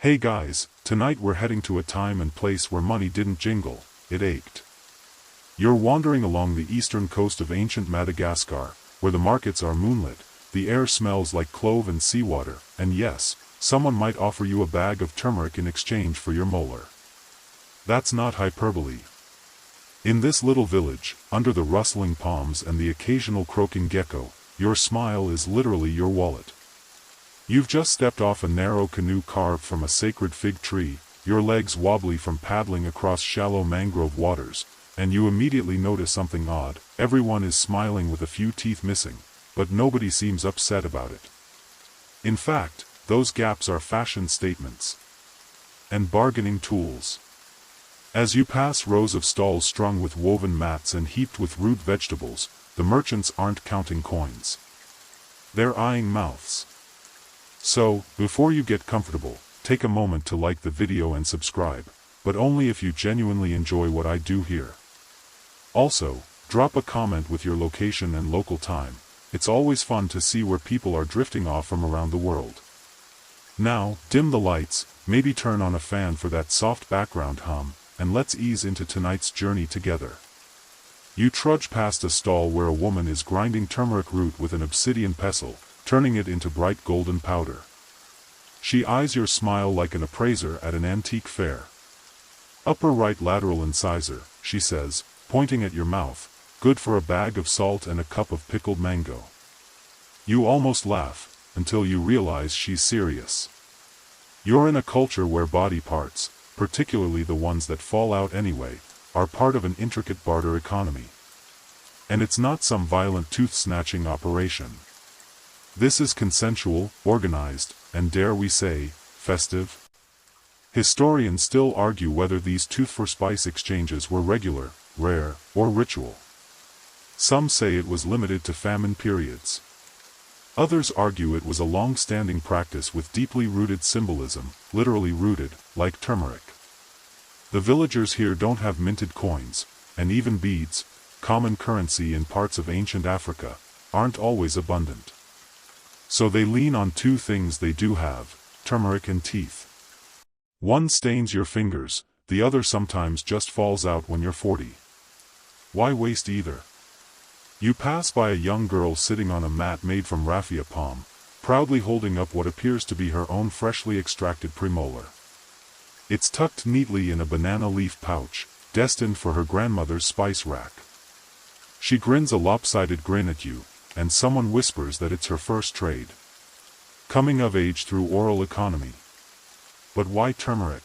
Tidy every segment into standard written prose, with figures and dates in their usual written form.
Hey guys, tonight we're heading to a time and place where money didn't jingle, it ached. You're wandering along the eastern coast of ancient Madagascar, where the markets are moonlit, the air smells like clove and seawater, and yes, someone might offer you a bag of turmeric in exchange for your molar. That's not hyperbole. In this little village, under the rustling palms and the occasional croaking gecko, your smile is literally your wallet. You've just stepped off a narrow canoe carved from a sacred fig tree, your legs wobbly from paddling across shallow mangrove waters, and you immediately notice something odd. Everyone is smiling with a few teeth missing, but nobody seems upset about it. In fact, those gaps are fashion statements and bargaining tools. As you pass rows of stalls strung with woven mats and heaped with root vegetables, the merchants aren't counting coins. They're eyeing mouths. So, before you get comfortable, take a moment to like the video and subscribe, but only if you genuinely enjoy what I do here. Also, drop a comment with your location and local time. It's always fun to see where people are drifting off from around the world. Now, dim the lights, maybe turn on a fan for that soft background hum, and let's ease into tonight's journey together. You trudge past a stall where a woman is grinding turmeric root with an obsidian pestle, turning it into bright golden powder. She eyes your smile like an appraiser at an antique fair. "Upper right lateral incisor," she says, pointing at your mouth, "good for a bag of salt and a cup of pickled mango." You almost laugh, until you realize she's serious. You're in a culture where body parts, particularly the ones that fall out anyway, are part of an intricate barter economy. And it's not some violent tooth-snatching operation. This is consensual, organized, and dare we say, festive. Historians still argue whether these tooth-for-spice exchanges were regular, rare, or ritual. Some say it was limited to famine periods. Others argue it was a long-standing practice with deeply rooted symbolism, literally rooted, like turmeric. The villagers here don't have minted coins, and even beads, common currency in parts of ancient Africa, aren't always abundant. So they lean on two things they do have: turmeric and teeth. One stains your fingers, the other sometimes just falls out when you're 40. Why waste either? You pass by a young girl sitting on a mat made from raffia palm, proudly holding up what appears to be her own freshly extracted premolar. It's tucked neatly in a banana leaf pouch, destined for her grandmother's spice rack. She grins a lopsided grin at you, and someone whispers that it's her first trade. Coming of age through oral economy. But why turmeric?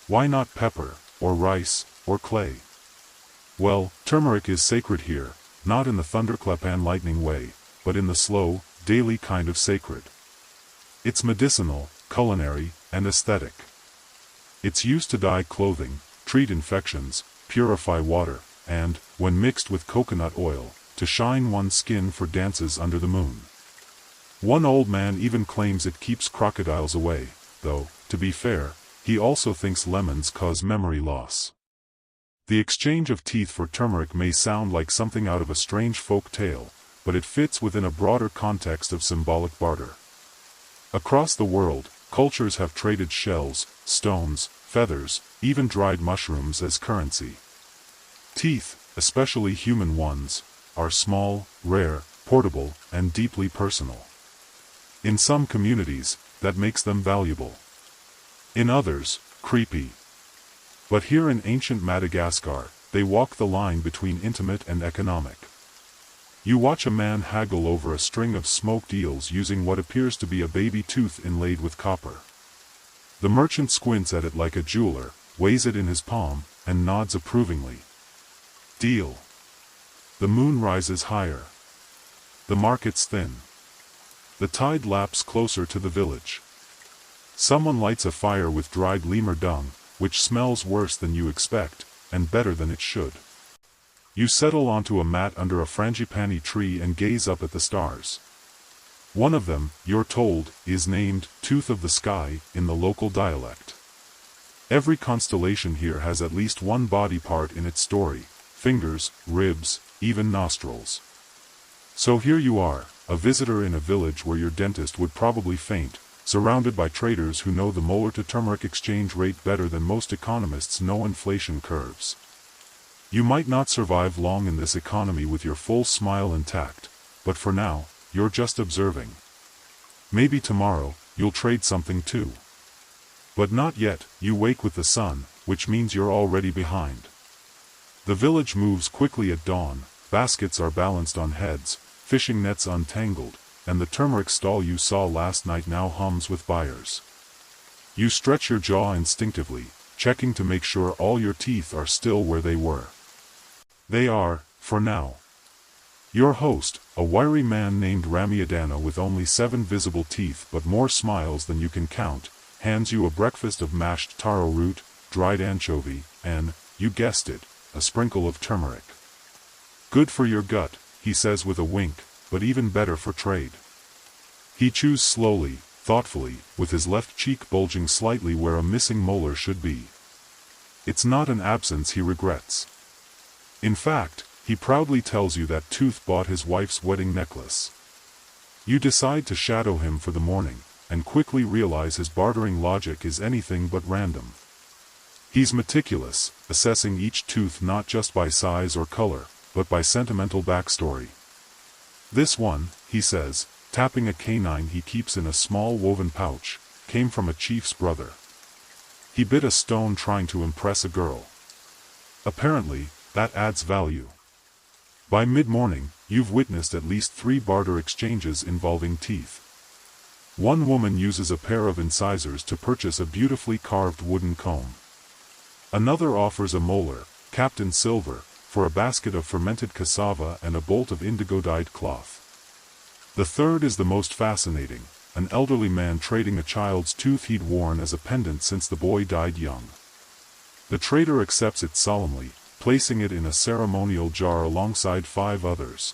Why not pepper, or rice, or clay? Well, turmeric is sacred here, not in the thunderclap and lightning way, but in the slow, daily kind of sacred. It's medicinal, culinary, and aesthetic. It's used to dye clothing, treat infections, purify water, and, when mixed with coconut oil, to shine one's skin for dances under the moon. One old man even claims it keeps crocodiles away, though, to be fair, he also thinks lemons cause memory loss. The exchange of teeth for turmeric may sound like something out of a strange folk tale, but it fits within a broader context of symbolic barter. Across the world, cultures have traded shells, stones, feathers, even dried mushrooms as currency. Teeth, especially human ones, are small, rare, portable, and deeply personal. In some communities, that makes them valuable. In others, creepy. But here in ancient Madagascar, they walk the line between intimate and economic. You watch a man haggle over a string of smoked eels using what appears to be a baby tooth inlaid with copper. The merchant squints at it like a jeweler, weighs it in his palm, and nods approvingly. Deal. The moon rises higher. The market's thin. The tide laps closer to the village. Someone lights a fire with dried lemur dung, which smells worse than you expect, and better than it should. You settle onto a mat under a frangipani tree and gaze up at the stars. One of them, you're told, is named Tooth of the Sky in the local dialect. Every constellation here has at least one body part in its story: fingers, ribs, even nostrils. So here you are, a visitor in a village where your dentist would probably faint, surrounded by traders who know the molar to turmeric exchange rate better than most economists know inflation curves. You might not survive long in this economy with your full smile intact, but for now, you're just observing. Maybe tomorrow, you'll trade something too. But not yet. You wake with the sun, which means you're already behind. The village moves quickly at dawn, baskets are balanced on heads, fishing nets untangled, and the turmeric stall you saw last night now hums with buyers. You stretch your jaw instinctively, checking to make sure all your teeth are still where they were. They are, for now. Your host, a wiry man named Ramiadana with only 7 visible teeth but more smiles than you can count, hands you a breakfast of mashed taro root, dried anchovy, and, you guessed it, a sprinkle of turmeric. Good for your gut, he says with a wink, but even better for trade. He chews slowly, thoughtfully, with his left cheek bulging slightly where a missing molar should be. It's not an absence he regrets. In fact, he proudly tells you that tooth bought his wife's wedding necklace. You decide to shadow him for the morning, and quickly realize his bartering logic is anything but random. He's meticulous, assessing each tooth not just by size or color, but by sentimental backstory. This one, he says, tapping a canine he keeps in a small woven pouch, came from a chief's brother. He bit a stone trying to impress a girl. Apparently, that adds value. By mid-morning, you've witnessed at least 3 barter exchanges involving teeth. One woman uses a pair of incisors to purchase a beautifully carved wooden comb. Another offers a molar, capped in silver, for a basket of fermented cassava and a bolt of indigo-dyed cloth. The third is the most fascinating, an elderly man trading a child's tooth he'd worn as a pendant since the boy died young. The trader accepts it solemnly, placing it in a ceremonial jar alongside 5 others.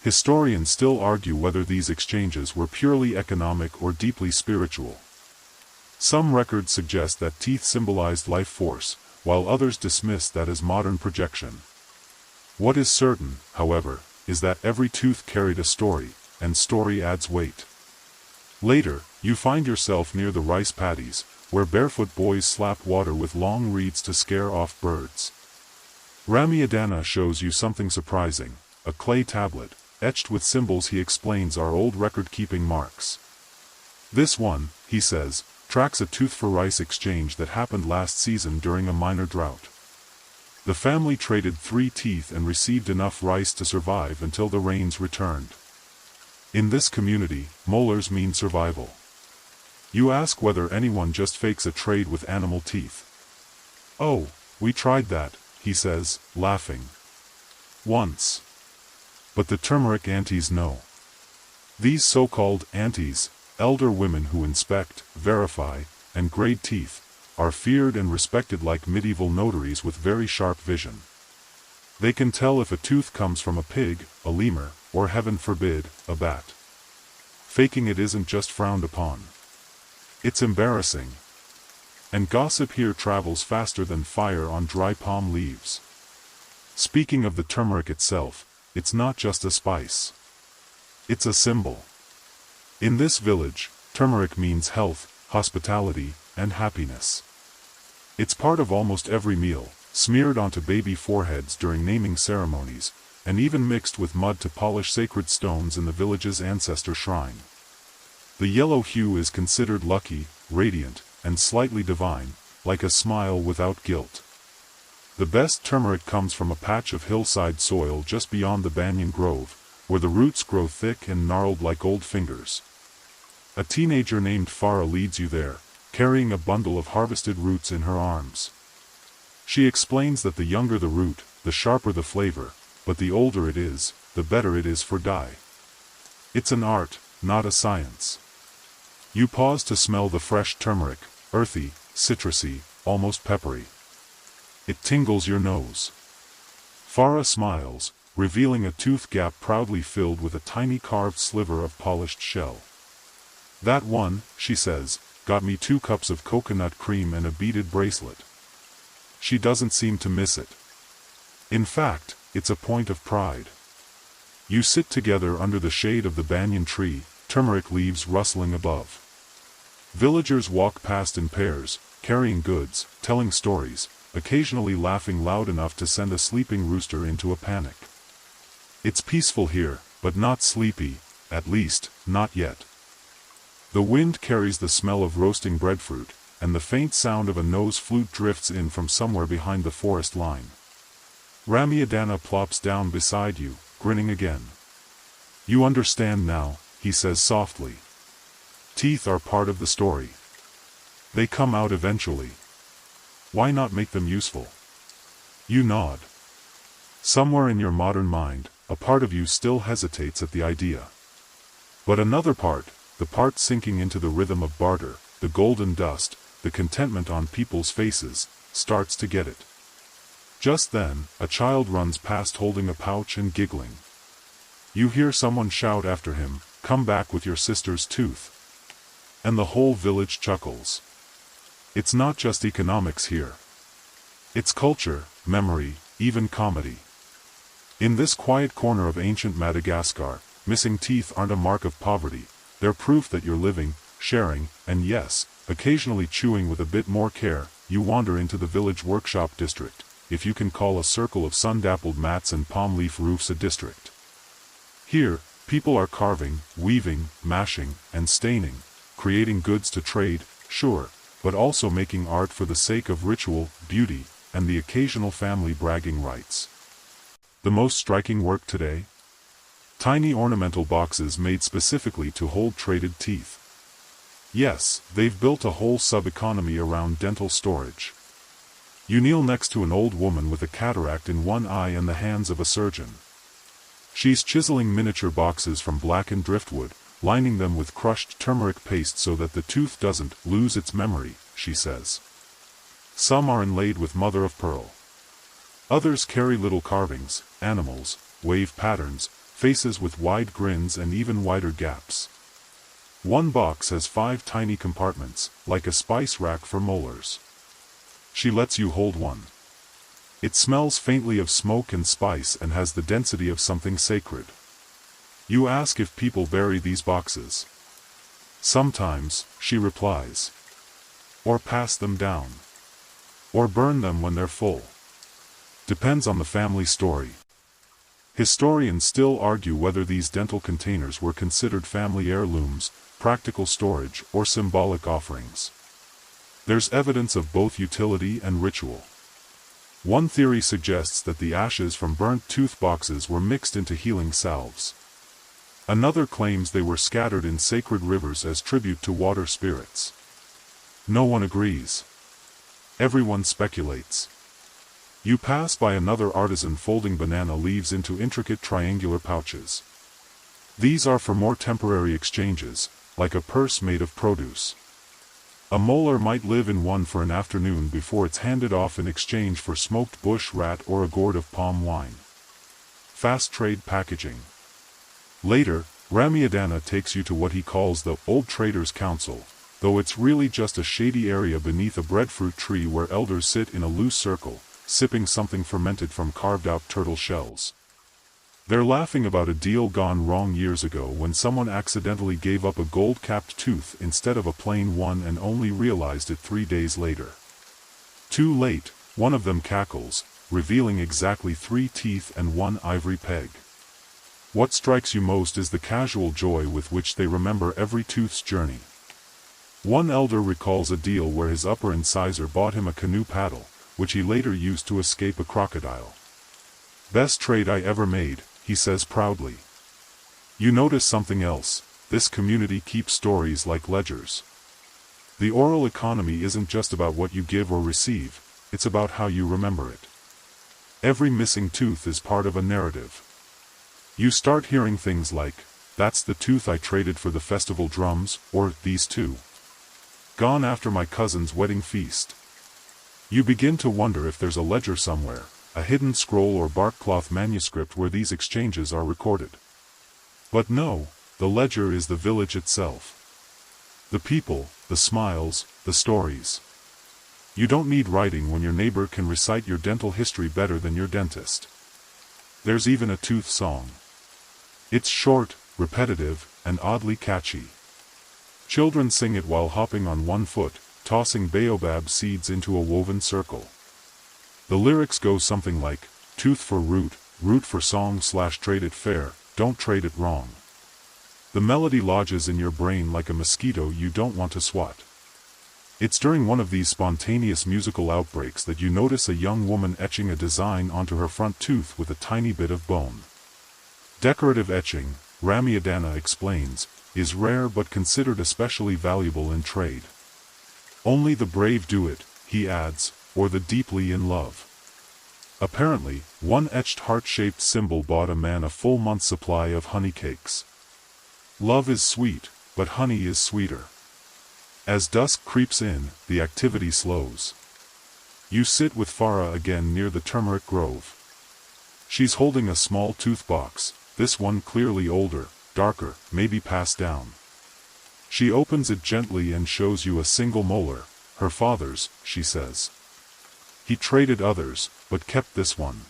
Historians still argue whether these exchanges were purely economic or deeply spiritual. Some records suggest that teeth symbolized life force, while others dismiss that as modern projection. What is certain, however, is that every tooth carried a story, and story adds weight. Later, you find yourself near the rice paddies, where barefoot boys slap water with long reeds to scare off birds. Ramiadana shows you something surprising, a clay tablet, etched with symbols he explains are old record-keeping marks. This one, he says, tracks a tooth for rice exchange that happened last season during a minor drought. The family traded 3 teeth and received enough rice to survive until the rains returned. In this community, molars mean survival. You ask whether anyone just fakes a trade with animal teeth. Oh, we tried that, he says, laughing. Once. But the turmeric aunties know. These so-called aunties, elder women who inspect, verify, and grade teeth, are feared and respected like medieval notaries with very sharp vision. They can tell if a tooth comes from a pig, a lemur, or heaven forbid, a bat. Faking it isn't just frowned upon. It's embarrassing. And gossip here travels faster than fire on dry palm leaves. Speaking of the turmeric itself, it's not just a spice. It's a symbol. In this village, turmeric means health, hospitality, and happiness. It's part of almost every meal, smeared onto baby foreheads during naming ceremonies, and even mixed with mud to polish sacred stones in the village's ancestor shrine. The yellow hue is considered lucky, radiant, and slightly divine, like a smile without guilt. The best turmeric comes from a patch of hillside soil just beyond the banyan grove, where the roots grow thick and gnarled like old fingers. A teenager named Farah leads you there, carrying a bundle of harvested roots in her arms. She explains that the younger the root, the sharper the flavor, but the older it is, the better it is for dye. It's an art, not a science. You pause to smell the fresh turmeric, earthy, citrusy, almost peppery. It tingles your nose. Farah smiles, revealing a tooth gap proudly filled with a tiny carved sliver of polished shell. That one, she says, got me 2 cups of coconut cream and a beaded bracelet. She doesn't seem to miss it. In fact, it's a point of pride. You sit together under the shade of the banyan tree, turmeric leaves rustling above. Villagers walk past in pairs, carrying goods, telling stories, occasionally laughing loud enough to send a sleeping rooster into a panic. It's peaceful here, but not sleepy, at least, not yet. The wind carries the smell of roasting breadfruit, and the faint sound of a nose flute drifts in from somewhere behind the forest line. Ramiadana plops down beside you, grinning again. You understand now, he says softly. Teeth are part of the story. They come out eventually. Why not make them useful? You nod. Somewhere in your modern mind, a part of you still hesitates at the idea. But another part, the part sinking into the rhythm of barter, the golden dust, the contentment on people's faces, starts to get it. Just then, a child runs past holding a pouch and giggling. You hear someone shout after him, "Come back with your sister's tooth." And the whole village chuckles. It's not just economics here. It's culture, memory, even comedy. In this quiet corner of ancient Madagascar, missing teeth aren't a mark of poverty, they're proof that you're living, sharing, and yes, occasionally chewing with a bit more care. You wander into the village workshop district, if you can call a circle of sun-dappled mats and palm leaf roofs a district. Here, people are carving, weaving, mashing, and staining, creating goods to trade, sure, but also making art for the sake of ritual, beauty, and the occasional family bragging rights. The most striking work today? Tiny ornamental boxes made specifically to hold traded teeth. Yes, they've built a whole sub-economy around dental storage. You kneel next to an old woman with a cataract in one eye and the hands of a surgeon. She's chiseling miniature boxes from blackened driftwood, lining them with crushed turmeric paste so that the tooth doesn't lose its memory, she says. Some are inlaid with mother-of-pearl. Others carry little carvings, animals, wave patterns, faces with wide grins and even wider gaps. One box has 5 tiny compartments, like a spice rack for molars. She lets you hold one. It smells faintly of smoke and spice and has the density of something sacred. You ask if people bury these boxes. Sometimes, she replies. Or pass them down. Or burn them when they're full. Depends on the family story. Historians still argue whether these dental containers were considered family heirlooms, practical storage, or symbolic offerings. There's evidence of both utility and ritual. One theory suggests that the ashes from burnt tooth boxes were mixed into healing salves. Another claims they were scattered in sacred rivers as tribute to water spirits. No one agrees. Everyone speculates. You pass by another artisan folding banana leaves into intricate triangular pouches. These are for more temporary exchanges, like a purse made of produce. A molar might live in one for an afternoon before it's handed off in exchange for smoked bush rat or a gourd of palm wine. Fast trade packaging. Later, Ramiadana takes you to what he calls the Old Traders' Council, though it's really just a shady area beneath a breadfruit tree where elders sit in a loose circle, sipping something fermented from carved-out turtle shells. They're laughing about a deal gone wrong years ago when someone accidentally gave up a gold-capped tooth instead of a plain one and only realized it 3 days later. Too late, one of them cackles, revealing exactly 3 teeth and 1 ivory peg. What strikes you most is the casual joy with which they remember every tooth's journey. One elder recalls a deal where his upper incisor bought him a canoe paddle, which he later used to escape a crocodile. "Best trade I ever made," he says proudly. You notice something else: this community keeps stories like ledgers. The oral economy isn't just about what you give or receive, it's about how you remember it. Every missing tooth is part of a narrative. You start hearing things like, "That's the tooth I traded for the festival drums," or "These two. Gone after my cousin's wedding feast." You begin to wonder if there's a ledger somewhere, a hidden scroll or barkcloth manuscript where these exchanges are recorded. But no, the ledger is the village itself. The people, the smiles, the stories. You don't need writing when your neighbor can recite your dental history better than your dentist. There's even a tooth song. It's short, repetitive, and oddly catchy. Children sing it while hopping on one foot, tossing baobab seeds into a woven circle. The lyrics go something like, tooth for root, root for song/trade it fair, don't trade it wrong. The melody lodges in your brain like a mosquito you don't want to swat. It's during one of these spontaneous musical outbreaks that you notice a young woman etching a design onto her front tooth with a tiny bit of bone. Decorative etching, Ramiadana explains, is rare but considered especially valuable in trade. Only the brave do it, he adds, or the deeply in love. Apparently, one etched heart-shaped symbol bought a man a full month's supply of honey cakes. Love is sweet, but honey is sweeter. As dusk creeps in, the activity slows. You sit with Farah again near the turmeric grove. She's holding a small tooth box, this one clearly older, darker, maybe passed down. She opens it gently and shows you a single molar, her father's, she says. He traded others, but kept this one.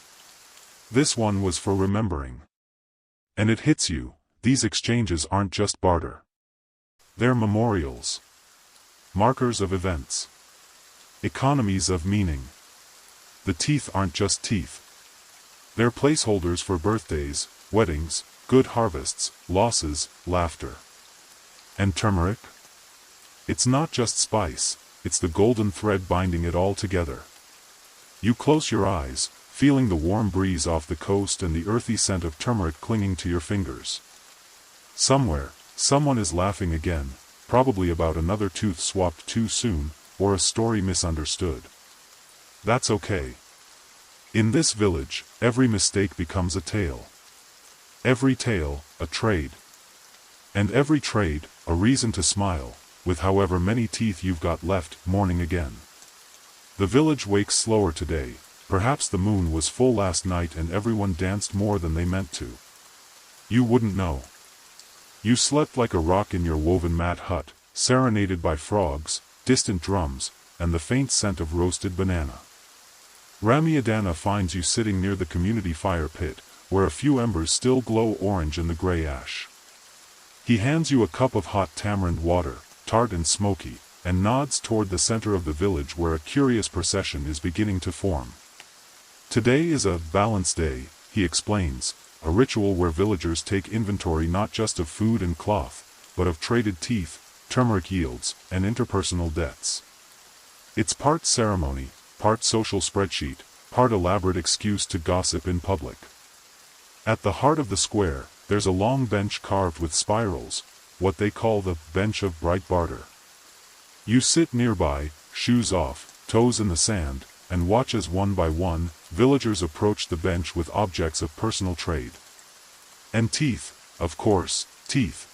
This one was for remembering. And it hits you, these exchanges aren't just barter. They're memorials. Markers of events. Economies of meaning. The teeth aren't just teeth. They're placeholders for birthdays, weddings, good harvests, losses, laughter. And turmeric? It's not just spice, it's the golden thread binding it all together. You close your eyes, feeling the warm breeze off the coast and the earthy scent of turmeric clinging to your fingers. Somewhere, someone is laughing again, probably about another tooth swapped too soon, or a story misunderstood. That's okay. In this village, every mistake becomes a tale. Every tale, a trade. And every trade, a reason to smile, with however many teeth you've got left, morning again. The village wakes slower today, perhaps the moon was full last night and everyone danced more than they meant to. You wouldn't know. You slept like a rock in your woven mat hut, serenaded by frogs, distant drums, and the faint scent of roasted banana. Ramiadana finds you sitting near the community fire pit, where a few embers still glow orange in the gray ash. He hands you a cup of hot tamarind water, tart and smoky, and nods toward the center of the village where a curious procession is beginning to form. Today is a balance day, he explains, a ritual where villagers take inventory not just of food and cloth, but of traded teeth, turmeric yields, and interpersonal debts. It's part ceremony, part social spreadsheet, part elaborate excuse to gossip in public. At the heart of the square, there's a long bench carved with spirals, what they call the bench of bright barter. You sit nearby, shoes off, toes in the sand, and watch as one by one, villagers approach the bench with objects of personal trade. And teeth, of course, teeth.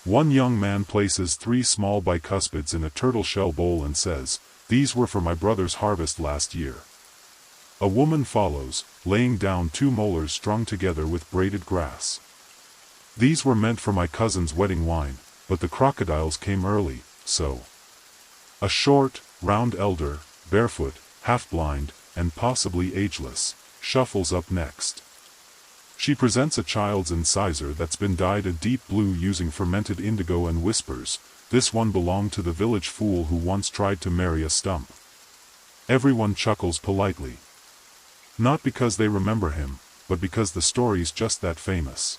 One young man places 3 small bicuspids in a turtle shell bowl and says, "These were for my brother's harvest last year." A woman follows, laying down 2 molars strung together with braided grass. "These were meant for my cousin's wedding wine, but the crocodiles came early, so." A short, round elder, barefoot, half-blind, and possibly ageless, shuffles up next. She presents a child's incisor that's been dyed a deep blue using fermented indigo and whispers, "This one belonged to the village fool who once tried to marry a stump." Everyone chuckles politely. Not because they remember him, but because the story's just that famous.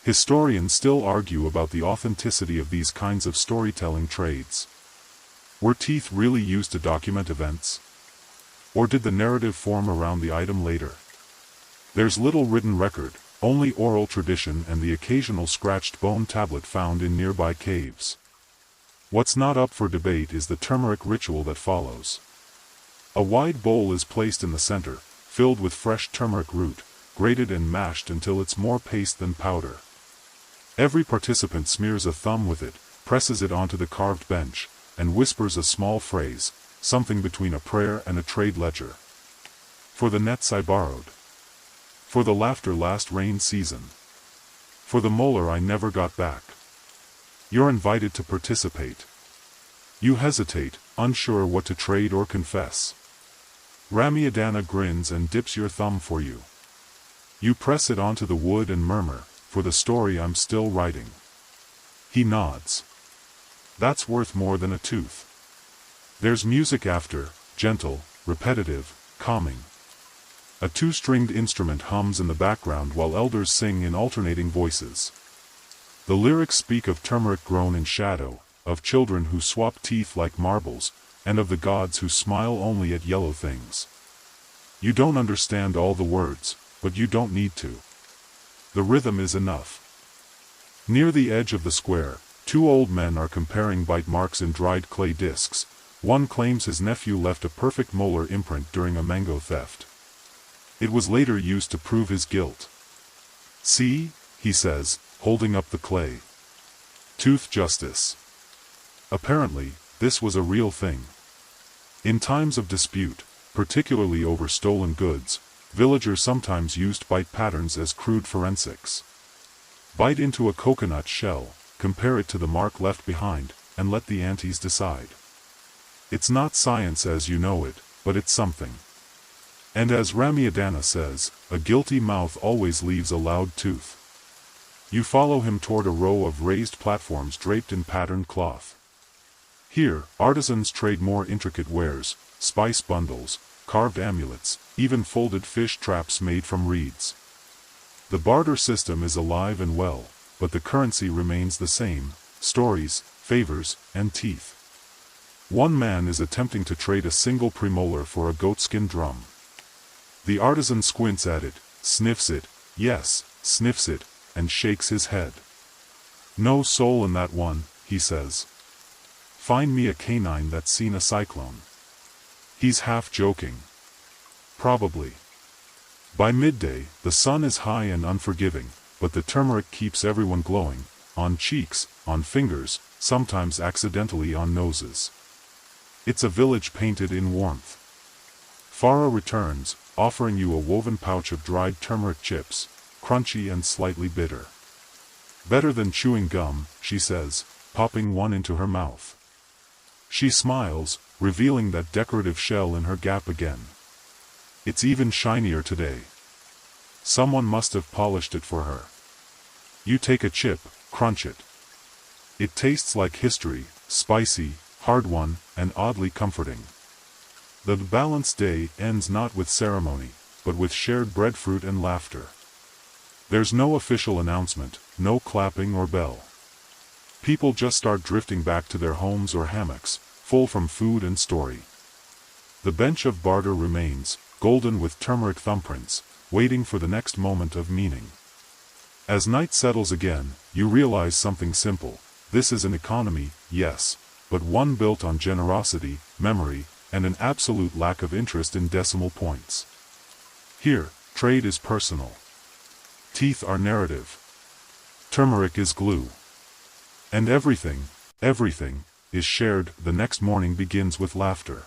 Historians still argue about the authenticity of these kinds of storytelling trades. Were teeth really used to document events? Or did the narrative form around the item later? There's little written record, only oral tradition and the occasional scratched bone tablet found in nearby caves. What's not up for debate is the turmeric ritual that follows. A wide bowl is placed in the center, filled with fresh turmeric root, grated and mashed until it's more paste than powder. Every participant smears a thumb with it, presses it onto the carved bench, and whispers a small phrase, something between a prayer and a trade ledger. "For the nets I borrowed. For the laughter last rain season. For the molar I never got back." You're invited to participate. You hesitate, unsure what to trade or confess. Ramiadana grins and dips your thumb for you. You press it onto the wood and murmur, "For the story I'm still writing." He nods. That's worth more than a tooth. There's music after, gentle, repetitive, calming. A two-stringed instrument hums in the background while elders sing in alternating voices. The lyrics speak of turmeric grown in shadow, of children who swap teeth like marbles, and of the gods who smile only at yellow things. You don't understand all the words, but you don't need to. The rhythm is enough. Near the edge of the square, two old men are comparing bite marks in dried clay discs. One claims his nephew left a perfect molar imprint during a mango theft. It was later used to prove his guilt. "See," he says, holding up the clay. "Tooth justice." Apparently, this was a real thing. In times of dispute, particularly over stolen goods, villagers sometimes used bite patterns as crude forensics. Bite into a coconut shell, compare it to the mark left behind, and let the aunties decide. It's not science as you know it, but it's something. And as Ramiadana says, a guilty mouth always leaves a loud tooth. You follow him toward a row of raised platforms draped in patterned cloth. Here, artisans trade more intricate wares, spice bundles, carved amulets, even folded fish traps made from reeds. The barter system is alive and well, but the currency remains the same: stories, favors, and teeth. One man is attempting to trade a single premolar for a goatskin drum. The artisan squints at it, sniffs it, yes, sniffs it, and shakes his head. "No soul in that one," he says. "Find me a canine that's seen a cyclone." He's half joking. Probably. By midday, the sun is high and unforgiving, but the turmeric keeps everyone glowing, on cheeks, on fingers, sometimes accidentally on noses. It's a village painted in warmth. Farah returns, offering you a woven pouch of dried turmeric chips, crunchy and slightly bitter. "Better than chewing gum," she says, popping one into her mouth. She smiles, revealing that decorative shell in her gap again. It's even shinier today. Someone must have polished it for her. You take a chip, crunch it. It tastes like history, spicy, hard-won, and oddly comforting. The balanced day ends not with ceremony, but with shared breadfruit and laughter. There's no official announcement, no clapping or bell. People just start drifting back to their homes or hammocks, full from food and story. The bench of barter remains, golden with turmeric thumbprints, waiting for the next moment of meaning. As night settles again, you realize something simple: this is an economy, yes, but one built on generosity, memory, and an absolute lack of interest in decimal points. Here, trade is personal. Teeth are narrative. Turmeric is glue. And everything, is shared. The next morning begins with laughter.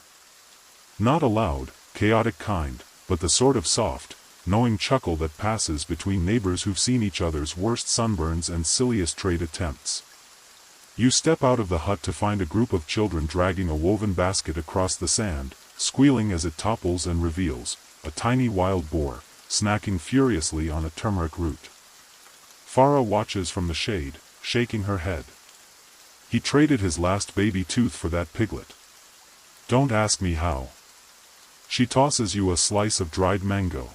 Not a loud, chaotic kind, but the sort of soft, knowing chuckle that passes between neighbors who've seen each other's worst sunburns and silliest trade attempts. You step out of the hut to find a group of children dragging a woven basket across the sand, squealing as it topples and reveals a tiny wild boar, snacking furiously on a turmeric root. Farah watches from the shade, shaking her head. He traded his last baby tooth for that piglet. Don't ask me how. She tosses you a slice of dried mango.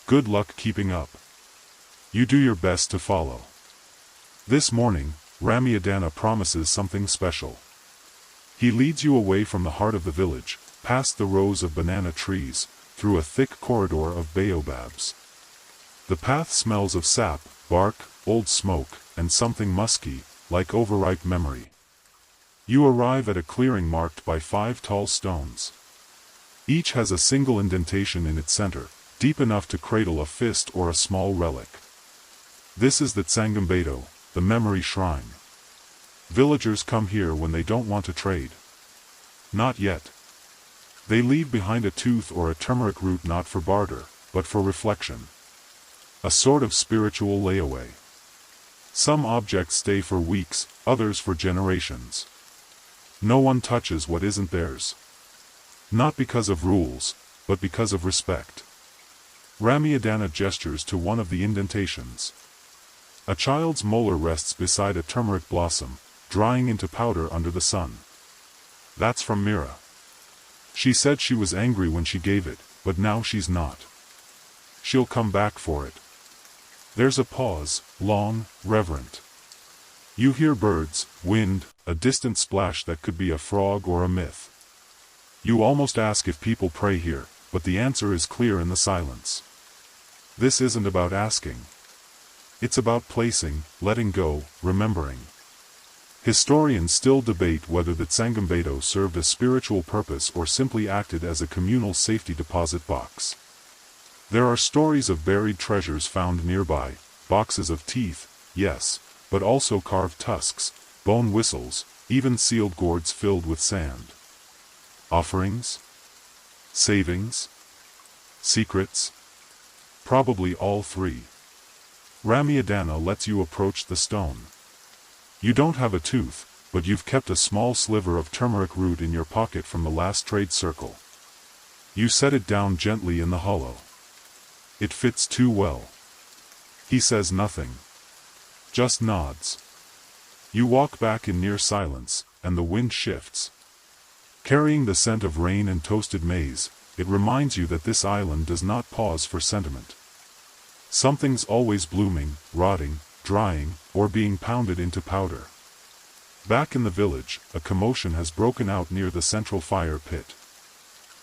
Good luck keeping up. You do your best to follow. This morning, Ramiadana promises something special. He leads you away from the heart of the village, past the rows of banana trees, through a thick corridor of baobabs. The path smells of sap, bark, old smoke, and something musky, like overripe memory. You arrive at a clearing marked by 5 tall stones. Each has a single indentation in its center, deep enough to cradle a fist or a small relic. This is the Tsangambedo, the memory shrine. Villagers come here when they don't want to trade. Not yet. They leave behind a tooth or a turmeric root not for barter, but for reflection. A sort of spiritual layaway. Some objects stay for weeks, others for generations. No one touches what isn't theirs. Not because of rules, but because of respect. Ramiadana gestures to one of the indentations. A child's molar rests beside a turmeric blossom, drying into powder under the sun. That's from Mira. She said she was angry when she gave it, but now she's not. She'll come back for it. There's a pause, long, reverent. You hear birds, wind, a distant splash that could be a frog or a myth. You almost ask if people pray here, but the answer is clear in the silence. This isn't about asking. It's about placing, letting go, remembering. Historians still debate whether the Tsangambeto served a spiritual purpose or simply acted as a communal safety deposit box. There are stories of buried treasures found nearby, boxes of teeth, yes, but also carved tusks, bone whistles, even sealed gourds filled with sand. Offerings? Savings? Secrets? Probably all three. Ramiadana lets you approach the stone. You don't have a tooth, but you've kept a small sliver of turmeric root in your pocket from the last trade circle. You set it down gently in the hollow. It fits too well. He says nothing. Just nods. You walk back in near silence, and the wind shifts. Carrying the scent of rain and toasted maize, it reminds you that this island does not pause for sentiment. Something's always blooming, rotting, drying, or being pounded into powder. Back in the village, a commotion has broken out near the central fire pit.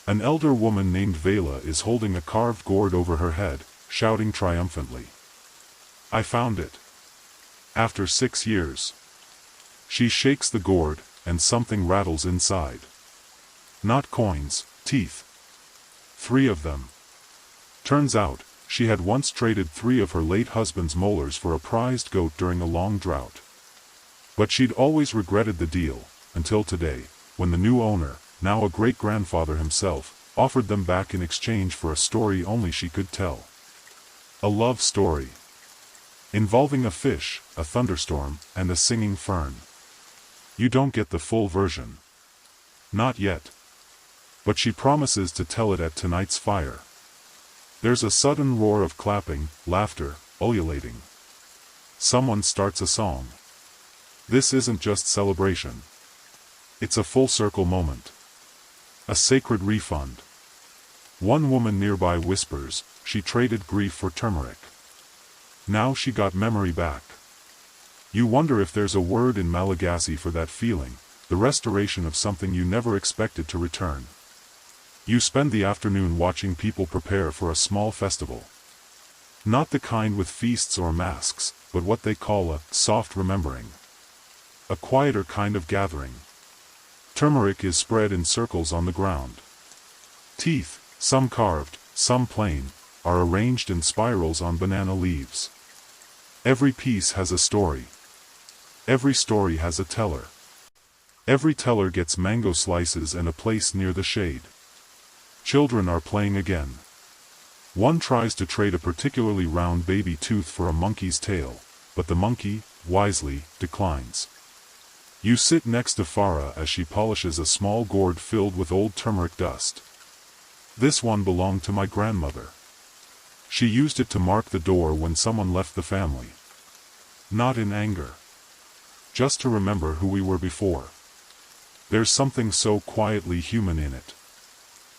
An elder woman named Vela is holding a carved gourd over her head, shouting triumphantly. I found it. After 6 years. She shakes the gourd, and something rattles inside. Not coins, teeth. 3 of them. Turns out, she had once traded 3 of her late husband's molars for a prized goat during a long drought. But she'd always regretted the deal, until today, when the new owner, now a great-grandfather himself, offered them back in exchange for a story only she could tell. A love story. Involving a fish, a thunderstorm, and a singing fern. You don't get the full version. Not yet. But she promises to tell it at tonight's fire. There's a sudden roar of clapping, laughter, ululating. Someone starts a song. This isn't just celebration. It's a full-circle moment. A sacred refund. One woman nearby whispers, she traded grief for turmeric. Now she got memory back. You wonder if there's a word in Malagasy for that feeling, the restoration of something you never expected to return. You spend the afternoon watching people prepare for a small festival. Not the kind with feasts or masks, but what they call a soft remembering. A quieter kind of gathering. Turmeric is spread in circles on the ground. Teeth, some carved, some plain, are arranged in spirals on banana leaves. Every piece has a story. Every story has a teller. Every teller gets mango slices and a place near the shade. Children are playing again. One tries to trade a particularly round baby tooth for a monkey's tail, but the monkey, wisely, declines. You sit next to Farah as she polishes a small gourd filled with old turmeric dust. This one belonged to my grandmother. She used it to mark the door when someone left the family. Not in anger. Just to remember who we were before. There's something so quietly human in it.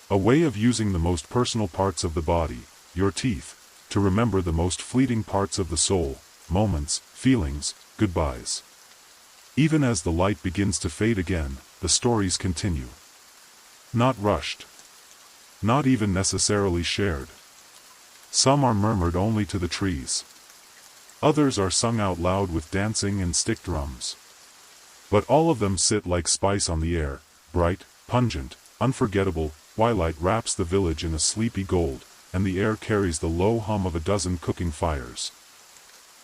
A way of using the most personal parts of the body, your teeth, to remember the most fleeting parts of the soul, moments, feelings, goodbyes. Even as the light begins to fade again, the stories continue. Not rushed. Not even necessarily shared. Some are murmured only to the trees. Others are sung out loud with dancing and stick drums. But all of them sit like spice on the air, bright, pungent, unforgettable. Twilight wraps the village in a sleepy gold, and the air carries the low hum of a dozen cooking fires.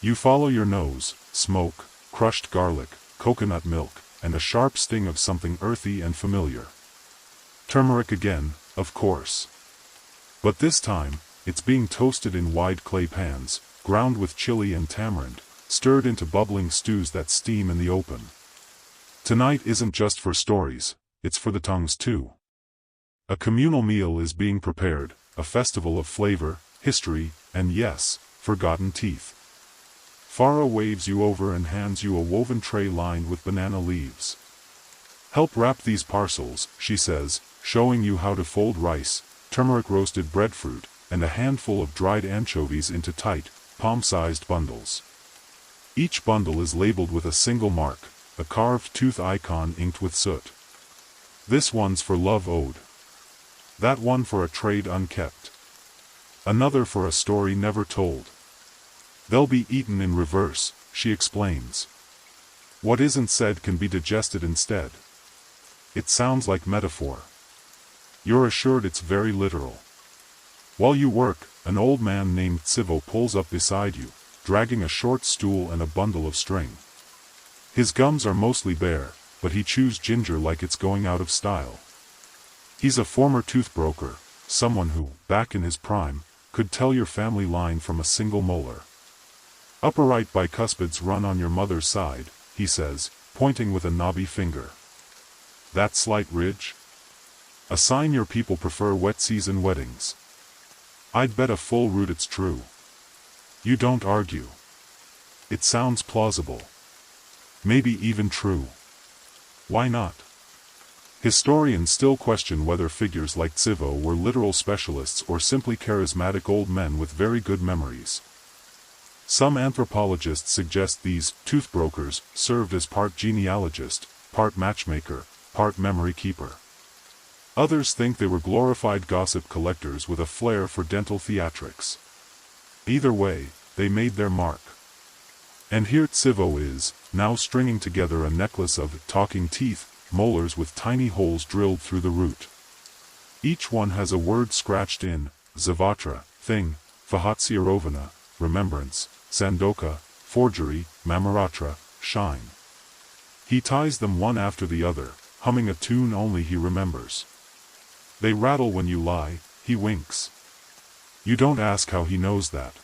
You follow your nose, smoke, crushed garlic, coconut milk, and a sharp sting of something earthy and familiar. Turmeric again, of course. But this time, it's being toasted in wide clay pans, ground with chili and tamarind, stirred into bubbling stews that steam in the open. Tonight isn't just for stories, it's for the tongues too. A communal meal is being prepared, a festival of flavor, history, and yes, forgotten teeth. Farah waves you over and hands you a woven tray lined with banana leaves. Help wrap these parcels, she says, showing you how to fold rice, turmeric roasted breadfruit, and a handful of dried anchovies into tight, palm-sized bundles. Each bundle is labeled with a single mark, a carved tooth icon inked with soot. This one's for love owed. That one for a trade unkept. Another for a story never told. They'll be eaten in reverse, she explains. What isn't said can be digested instead. It sounds like metaphor. You're assured it's very literal. While you work, an old man named Tsivo pulls up beside you, dragging a short stool and a bundle of string. His gums are mostly bare, but he chews ginger like it's going out of style. He's a former toothbroker, someone who, back in his prime, could tell your family line from a single molar. Upper right bicuspids run on your mother's side, he says, pointing with a knobby finger. That slight ridge? A sign your people prefer wet season weddings. I'd bet a full root it's true. You don't argue. It sounds plausible. Maybe even true. Why not? Historians still question whether figures like Tsivo were literal specialists or simply charismatic old men with very good memories. Some anthropologists suggest these toothbrokers served as part genealogist, part matchmaker, part memory keeper. Others think they were glorified gossip collectors with a flair for dental theatrics. Either way, they made their mark. And here Tsivo is, now stringing together a necklace of talking teeth, molars with tiny holes drilled through the root. Each one has a word scratched in: Zavatra, thing; Fahatsiarovana, remembrance; Sandoka, forgery; Mamaratra, shine. He ties them one after the other, humming a tune only he remembers. They rattle when you lie, he winks. You don't ask how he knows that.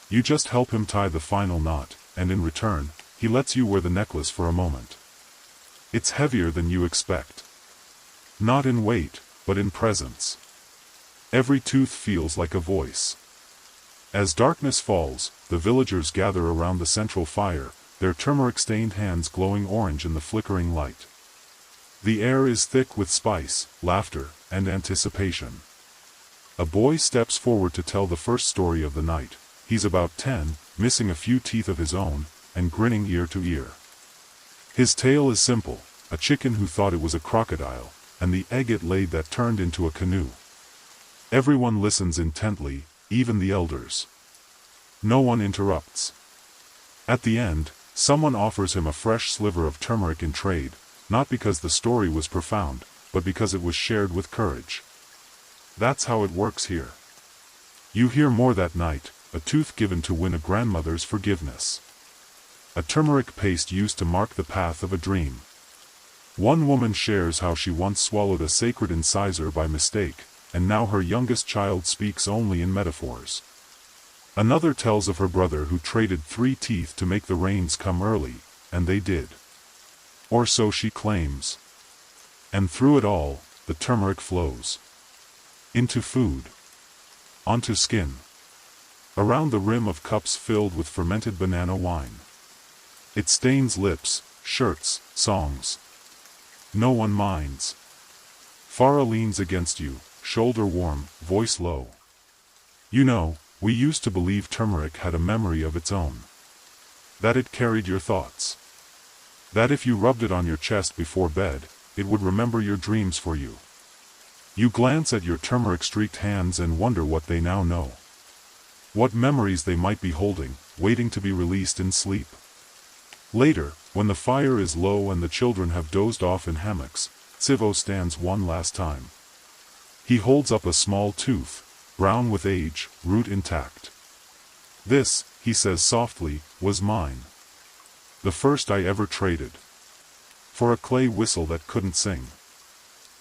You just help him tie the final knot, and in return, he lets you wear the necklace for a moment. It's heavier than you expect. Not in weight, but in presence. Every tooth feels like a voice. As darkness falls, the villagers gather around the central fire, their turmeric-stained hands glowing orange in the flickering light. The air is thick with spice, laughter, and anticipation. A boy steps forward to tell the first story of the night. He's about 10, missing a few teeth of his own, and grinning ear to ear. His tale is simple: a chicken who thought it was a crocodile, and the egg it laid that turned into a canoe. Everyone listens intently, even the elders. No one interrupts. At the end, someone offers him a fresh sliver of turmeric in trade, not because the story was profound, but because it was shared with courage. That's how it works here. You hear more that night: a tooth given to win a grandmother's forgiveness. A turmeric paste used to mark the path of a dream. One woman shares how she once swallowed a sacred incisor by mistake, and now her youngest child speaks only in metaphors. Another tells of her brother who traded 3 teeth to make the rains come early, and they did. Or so she claims. And through it all, the turmeric flows. Into food. Onto skin. Around the rim of cups filled with fermented banana wine. It stains lips, shirts, songs. No one minds. Farah leans against you, shoulder warm, voice low. You know, we used to believe turmeric had a memory of its own. That it carried your thoughts. That if you rubbed it on your chest before bed, it would remember your dreams for you. You glance at your turmeric-streaked hands and wonder what they now know. What memories they might be holding, waiting to be released in sleep. Later, when the fire is low and the children have dozed off in hammocks, Tsivo stands one last time. He holds up a small tooth, brown with age, root intact. This, he says softly, was mine. The first I ever traded. For a clay whistle that couldn't sing.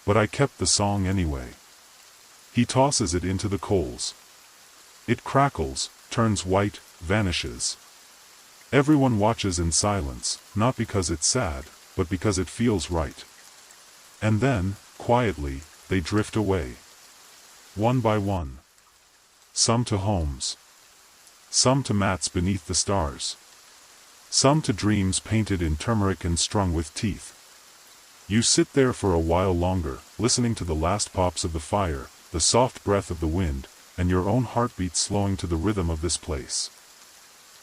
But I kept the song anyway. He tosses it into the coals. It crackles, turns white, vanishes. Everyone watches in silence, not because it's sad, but because it feels right. And then, quietly, they drift away. One by one. Some to homes. some to mats beneath the stars, some to dreams painted in turmeric and strung with teeth. You sit there for a while longer, listening to the last pops of the fire, the soft breath of the wind, and your own heartbeat slowing to the rhythm of this place.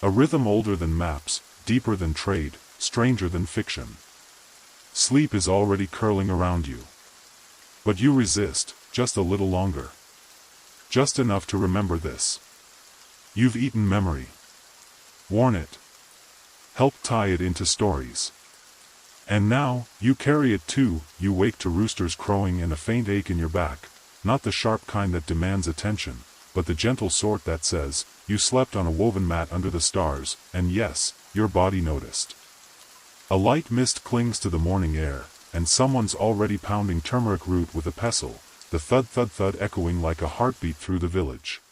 A rhythm older than maps, deeper than trade, stranger than fiction. Sleep is already curling around you. But you resist, just a little longer. Just enough to remember this. You've eaten memory. Worn it. Helped tie it into stories. And now, you carry it too. You wake to roosters crowing and a faint ache in your back, not the sharp kind that demands attention, but the gentle sort that says, you slept on a woven mat under the stars, and yes, your body noticed. A light mist clings to the morning air, and someone's already pounding turmeric root with a pestle, the thud-thud-thud echoing like a heartbeat through the village.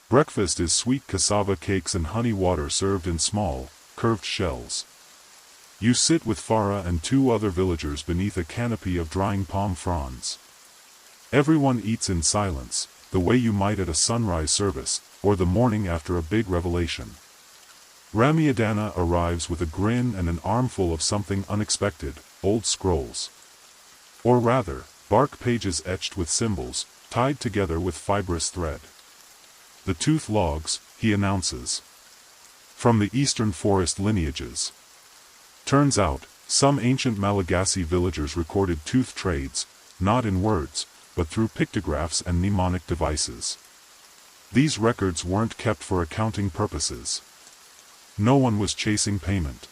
Breakfast is sweet cassava cakes and honey water served in small, curved shells. You sit with Farah and 2 other villagers beneath a canopy of drying palm fronds. Everyone eats in silence, the way you might at a sunrise service, or the morning after a big revelation. Ramiadana arrives with a grin and an armful of something unexpected, old scrolls. Or rather, bark pages etched with symbols, tied together with fibrous thread. The tooth logs, he announces. From the eastern forest lineages. Turns out, some ancient Malagasy villagers recorded tooth trades, not in words, but through pictographs and mnemonic devices. These records weren't kept for accounting purposes. No one was chasing payment.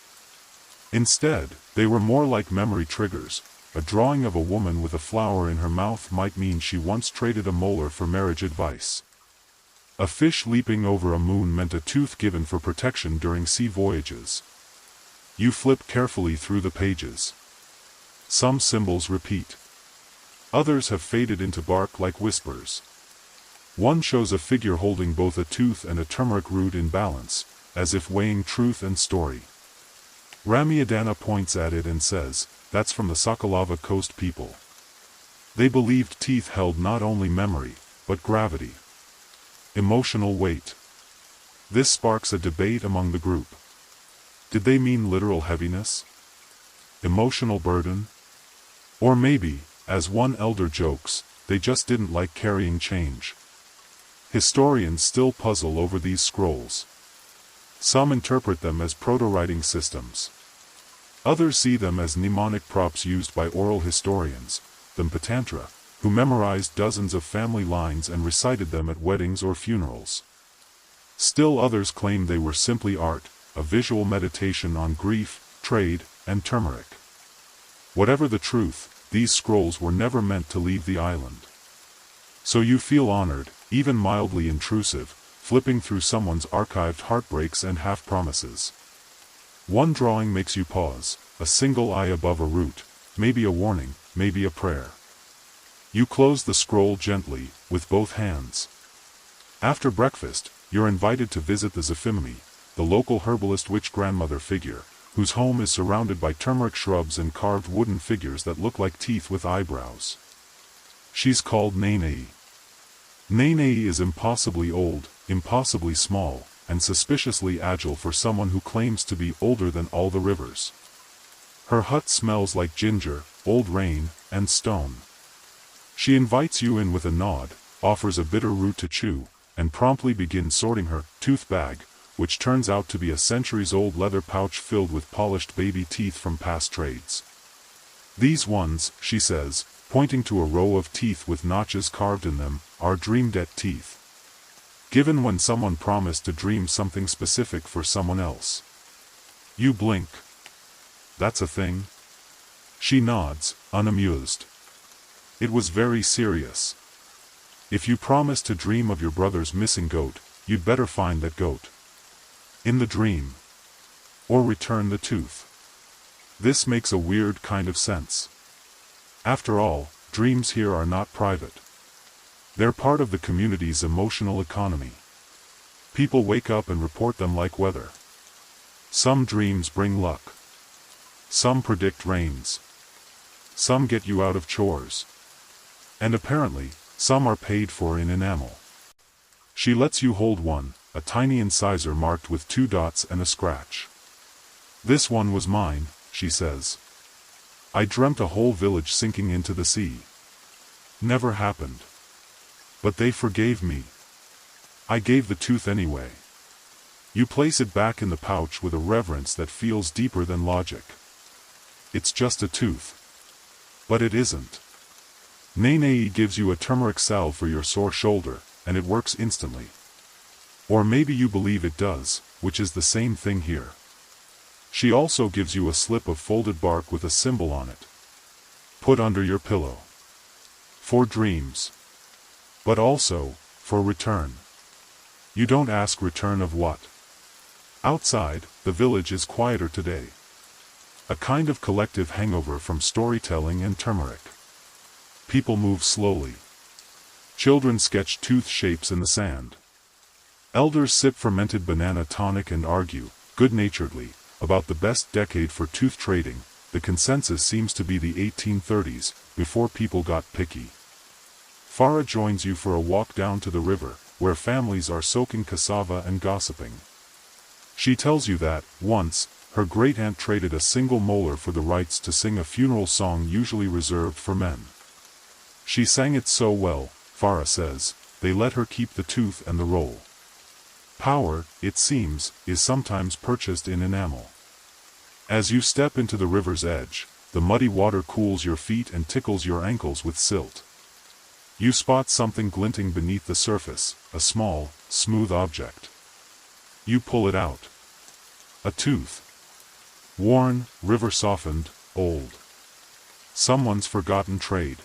Instead, they were more like memory triggers. A drawing of a woman with a flower in her mouth might mean she once traded a molar for marriage advice. A fish leaping over a moon meant a tooth given for protection during sea voyages. You flip carefully through the pages. Some symbols repeat. Others have faded into bark like whispers. One shows a figure holding both a tooth and a turmeric root in balance, as if weighing truth and story. Ramiadana points at it and says, that's from the Sakalava Coast people. They believed teeth held not only memory, but gravity. Emotional weight. This sparks a debate among the group. Did they mean literal heaviness? Emotional burden? Or maybe, as one elder jokes, they just didn't like carrying change. Historians still puzzle over these scrolls. Some interpret them as proto-writing systems. Others see them as mnemonic props used by oral historians, the Patantra, who memorized dozens of family lines and recited them at weddings or funerals. Still others claim they were simply art, a visual meditation on grief, trade, and turmeric. Whatever the truth, these scrolls were never meant to leave the island. So you feel honored, even mildly intrusive, flipping through someone's archived heartbreaks and half-promises. One drawing makes you pause, a single eye above a root, maybe a warning, maybe a prayer. You close the scroll gently, with both hands. After breakfast, you're invited to visit the Zafimimi, the local herbalist witch grandmother figure, whose home is surrounded by turmeric shrubs and carved wooden figures that look like teeth with eyebrows. She's called Nene. Nene is impossibly old, impossibly small, and suspiciously agile for someone who claims to be older than all the rivers. Her hut smells like ginger, old rain, and stone. She invites you in with a nod, offers a bitter root to chew, and promptly begins sorting her tooth bag, which turns out to be a centuries-old leather pouch filled with polished baby teeth from past trades. These ones, she says, pointing to a row of teeth with notches carved in them, are dream-debt teeth. Given when someone promised to dream something specific for someone else. You blink. That's a thing? She nods, unamused. It was very serious. If you promise to dream of your brother's missing goat, you'd better find that goat. In the dream. Or return the tooth. This makes a weird kind of sense. After all, dreams here are not private. They're part of the community's emotional economy. People wake up and report them like weather. Some dreams bring luck. Some predict rains. Some get you out of chores. And apparently, some are paid for in enamel. She lets you hold one, a tiny incisor marked with 2 dots and a scratch. "This one was mine," she says. "I dreamt a whole village sinking into the sea. Never happened. But they forgave me. I gave the tooth anyway." You place it back in the pouch with a reverence that feels deeper than logic. It's just a tooth. But it isn't. Nene gives you a turmeric salve for your sore shoulder, and it works instantly. Or maybe you believe it does, which is the same thing here. She also gives you a slip of folded bark with a symbol on it. Put under your pillow. For dreams. But also, for return. You don't ask return of what? Outside, the village is quieter today. A kind of collective hangover from storytelling and turmeric. People move slowly. Children sketch tooth shapes in the sand. Elders sip fermented banana tonic and argue, good-naturedly, about the best decade for tooth trading. The consensus seems to be the 1830s, before people got picky. Farah joins you for a walk down to the river, where families are soaking cassava and gossiping. She tells you that, once, her great-aunt traded a single molar for the rights to sing a funeral song usually reserved for men. She sang it so well, Farah says, they let her keep the tooth and the roll. Power, it seems, is sometimes purchased in enamel. As you step into the river's edge, the muddy water cools your feet and tickles your ankles with silt. You spot something glinting beneath the surface, a small, smooth object. You pull it out. A tooth. Worn, river-softened, old. Someone's forgotten trade.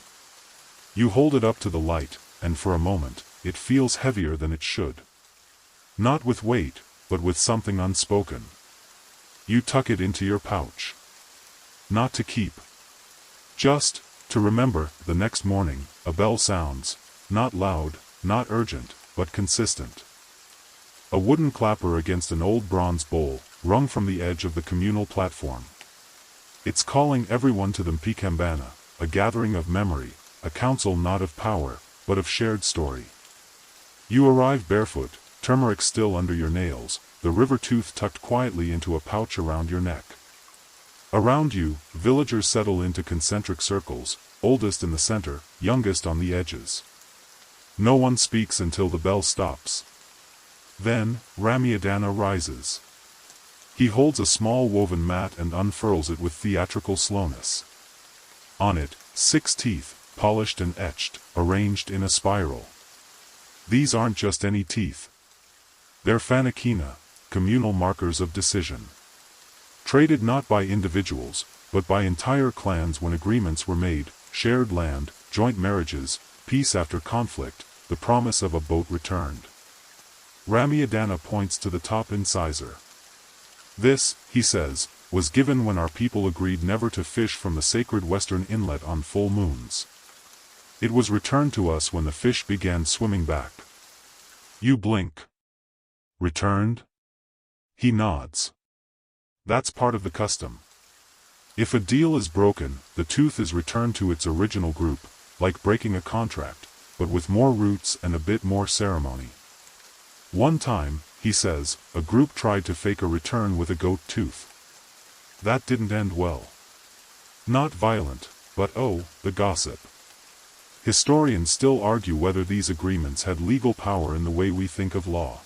You hold it up to the light, and for a moment, it feels heavier than it should. Not with weight, but with something unspoken. You tuck it into your pouch. Not to keep. Just, to remember. The next morning, a bell sounds, not loud, not urgent, but consistent. A wooden clapper against an old bronze bowl, rung from the edge of the communal platform. It's calling everyone to the Mpikambana, a gathering of memory, a council not of power, but of shared story. You arrive barefoot, turmeric still under your nails, the river tooth tucked quietly into a pouch around your neck. Around you, villagers settle into concentric circles, oldest in the center, youngest on the edges. No one speaks until the bell stops. Then, Ramiadana rises. He holds a small woven mat and unfurls it with theatrical slowness. On it, 6 teeth, polished and etched, arranged in a spiral. These aren't just any teeth. They're fanakina, communal markers of decision. Traded not by individuals, but by entire clans when agreements were made, shared land, joint marriages, peace after conflict, the promise of a boat returned. Ramiadana points to the top incisor. This, he says, was given when our people agreed never to fish from the sacred western inlet on full moons. It was returned to us when the fish began swimming back. You blink. Returned? He nods. That's part of the custom. If a deal is broken, the tooth is returned to its original group, like breaking a contract, but with more roots and a bit more ceremony. One time, he says, a group tried to fake a return with a goat tooth. That didn't end well. Not violent, but oh, the gossip. Historians still argue whether these agreements had legal power in the way we think of law.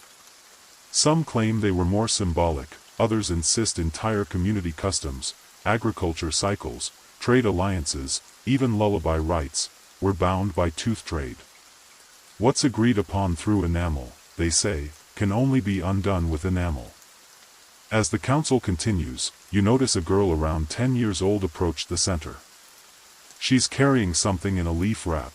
Some claim they were more symbolic, others insist entire community customs, agriculture cycles, trade alliances, even lullaby rights, were bound by tooth trade. What's agreed upon through enamel, they say, can only be undone with enamel. As the council continues, you notice a girl around 10 years old approach the center. She's carrying something in a leaf wrap.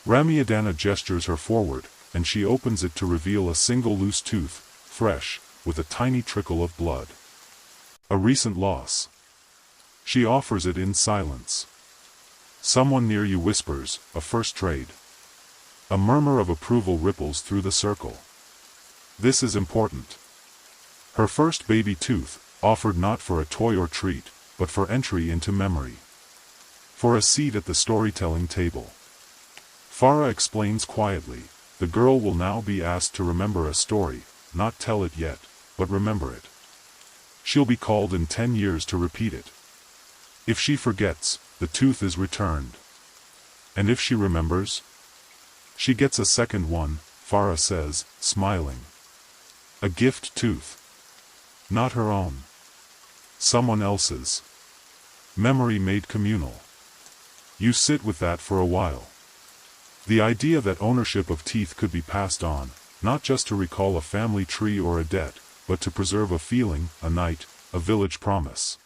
Ramiadana gestures her forward, and she opens it to reveal a single loose tooth, fresh, with a tiny trickle of blood. A recent loss. She offers it in silence. Someone near you whispers, a first trade. A murmur of approval ripples through the circle. This is important. Her first baby tooth, offered not for a toy or treat, but for entry into memory. For a seat at the storytelling table. Farah explains quietly, the girl will now be asked to remember a story, not tell it yet, but remember it. She'll be called in 10 years to repeat it. If she forgets, the tooth is returned. And if she remembers? She gets a second one, Farah says, smiling. A gift tooth. Not her own. Someone else's. Memory made communal. You sit with that for a while. The idea that ownership of teeth could be passed on, not just to recall a family tree or a debt, but to preserve a feeling, a night, a village promise.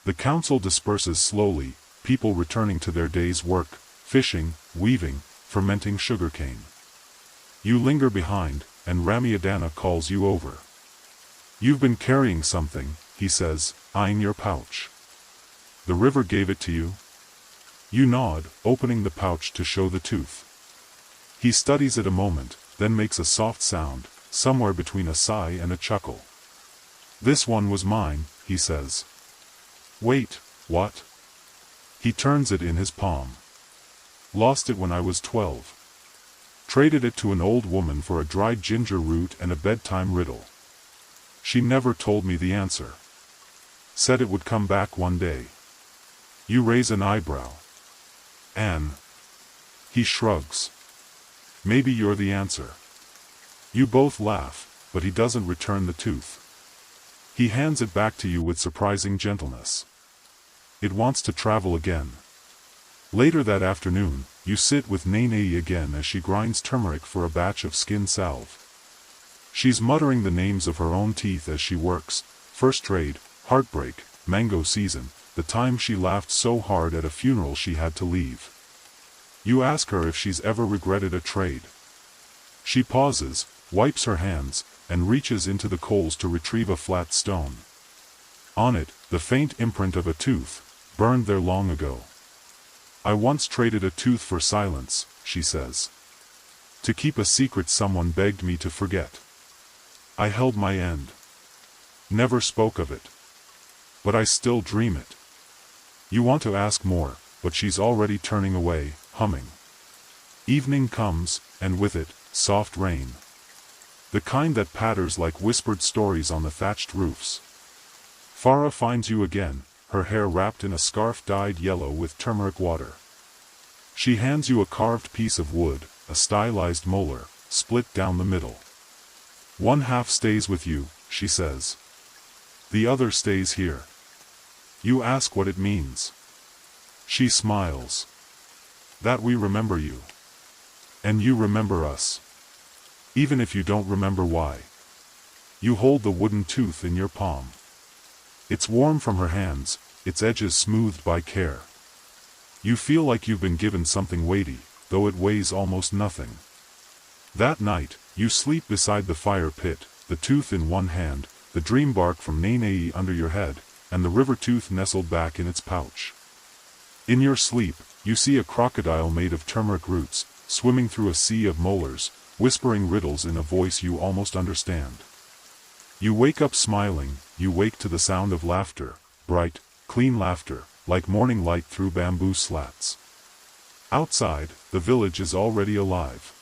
The council disperses slowly, people returning to their day's work, fishing, weaving, fermenting sugarcane. You linger behind, and Ramiadana calls you over. You've been carrying something, he says, eyeing your pouch. The river gave it to you? You nod, opening the pouch to show the tooth. He studies it a moment, then makes a soft sound, somewhere between a sigh and a chuckle. This one was mine, he says. Wait, what? He turns it in his palm. Lost it when I was 12. Traded it to an old woman for a dried ginger root and a bedtime riddle. She never told me the answer. Said it would come back one day. You raise an eyebrow. Anne. He shrugs. Maybe you're the answer. You both laugh, but he doesn't return the tooth. He hands it back to you with surprising gentleness. It wants to travel again. Later that afternoon, you sit with Nene again as she grinds turmeric for a batch of skin salve. She's muttering the names of her own teeth as she works: first trade, heartbreak, mango season, the time she laughed so hard at a funeral she had to leave. You ask her if she's ever regretted a trade. She pauses, wipes her hands, and reaches into the coals to retrieve a flat stone. On it, the faint imprint of a tooth, burned there long ago. I once traded a tooth for silence, she says. To keep a secret someone begged me to forget. I held my end. Never spoke of it. But I still dream it. You want to ask more, but she's already turning away, humming. Evening comes, and with it, soft rain. The kind that patters like whispered stories on the thatched roofs. Farah finds you again, her hair wrapped in a scarf dyed yellow with turmeric water. She hands you a carved piece of wood, a stylized molar, split down the middle. One half stays with you, she says. The other stays here. You ask what it means. She smiles. That we remember you. And you remember us. Even if you don't remember why. You hold the wooden tooth in your palm. It's warm from her hands, its edges smoothed by care. You feel like you've been given something weighty, though it weighs almost nothing. That night, you sleep beside the fire pit, the tooth in one hand, the dream bark from Nene under your head, and the river tooth nestled back in its pouch. In your sleep, you see a crocodile made of turmeric roots, swimming through a sea of molars, whispering riddles in a voice you almost understand. You wake up smiling, you wake to the sound of laughter, bright, clean laughter, like morning light through bamboo slats. Outside, the village is already alive.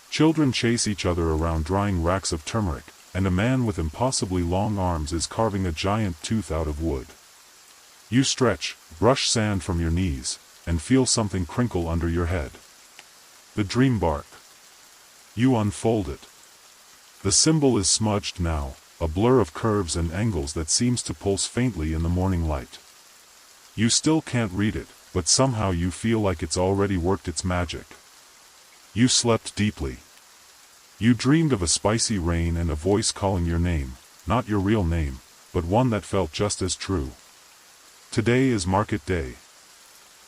Children chase each other around drying racks of turmeric, and a man with impossibly long arms is carving a giant tooth out of wood. You stretch, brush sand from your knees, and feel something crinkle under your head. The dream bark. You unfold it. The symbol is smudged now, a blur of curves and angles that seems to pulse faintly in the morning light. You still can't read it, but somehow you feel like it's already worked its magic. You slept deeply. You dreamed of a spicy rain and a voice calling your name, not your real name, but one that felt just as true. Today is market day.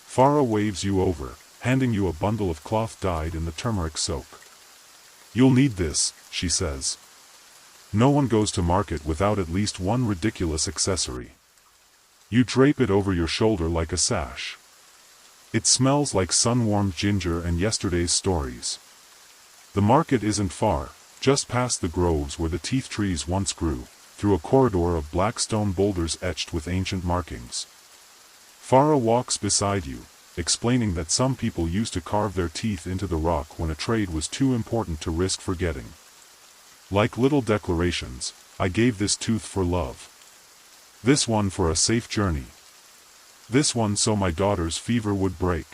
Farah waves you over, handing you a bundle of cloth dyed in the turmeric soak. You'll need this, she says. No one goes to market without at least one ridiculous accessory. You drape it over your shoulder like a sash. It smells like sun-warmed ginger and yesterday's stories. The market isn't far, just past the groves where the teeth trees once grew, through a corridor of black stone boulders etched with ancient markings. Farah walks beside you, explaining that some people used to carve their teeth into the rock when a trade was too important to risk forgetting. Like little declarations, I gave this tooth for love. This one for a safe journey. This one so my daughter's fever would break.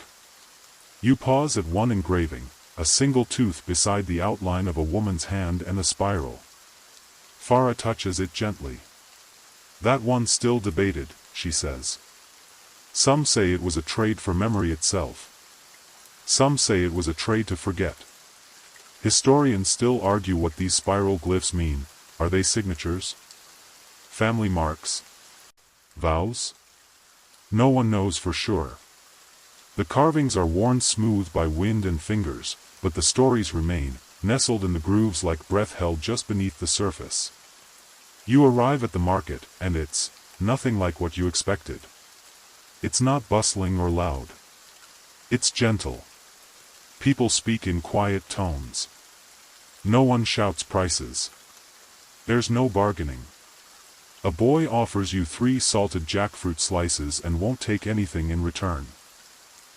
You pause at one engraving, a single tooth beside the outline of a woman's hand and a spiral. Farah touches it gently. That one's still debated, she says. Some say it was a trade for memory itself. Some say it was a trade to forget. Historians still argue what these spiral glyphs mean. Are they signatures? Family marks? Vows? No one knows for sure. The carvings are worn smooth by wind and fingers, but the stories remain, nestled in the grooves like breath held just beneath the surface. You arrive at the market, and it's nothing like what you expected. It's not bustling or loud. It's gentle. People speak in quiet tones. No one shouts prices. There's no bargaining. A boy offers you 3 salted jackfruit slices and won't take anything in return.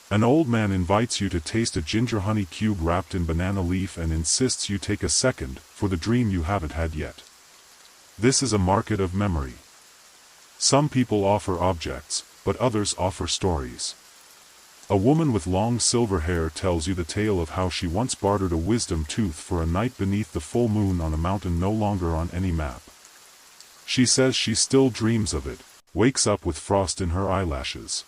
An old man invites you to taste a ginger honey cube wrapped in banana leaf and insists you take a second for the dream you haven't had yet. This is a market of memory. Some people offer objects, but others offer stories. A woman with long silver hair tells you the tale of how she once bartered a wisdom tooth for a night beneath the full moon on a mountain no longer on any map. She says she still dreams of it, wakes up with frost in her eyelashes.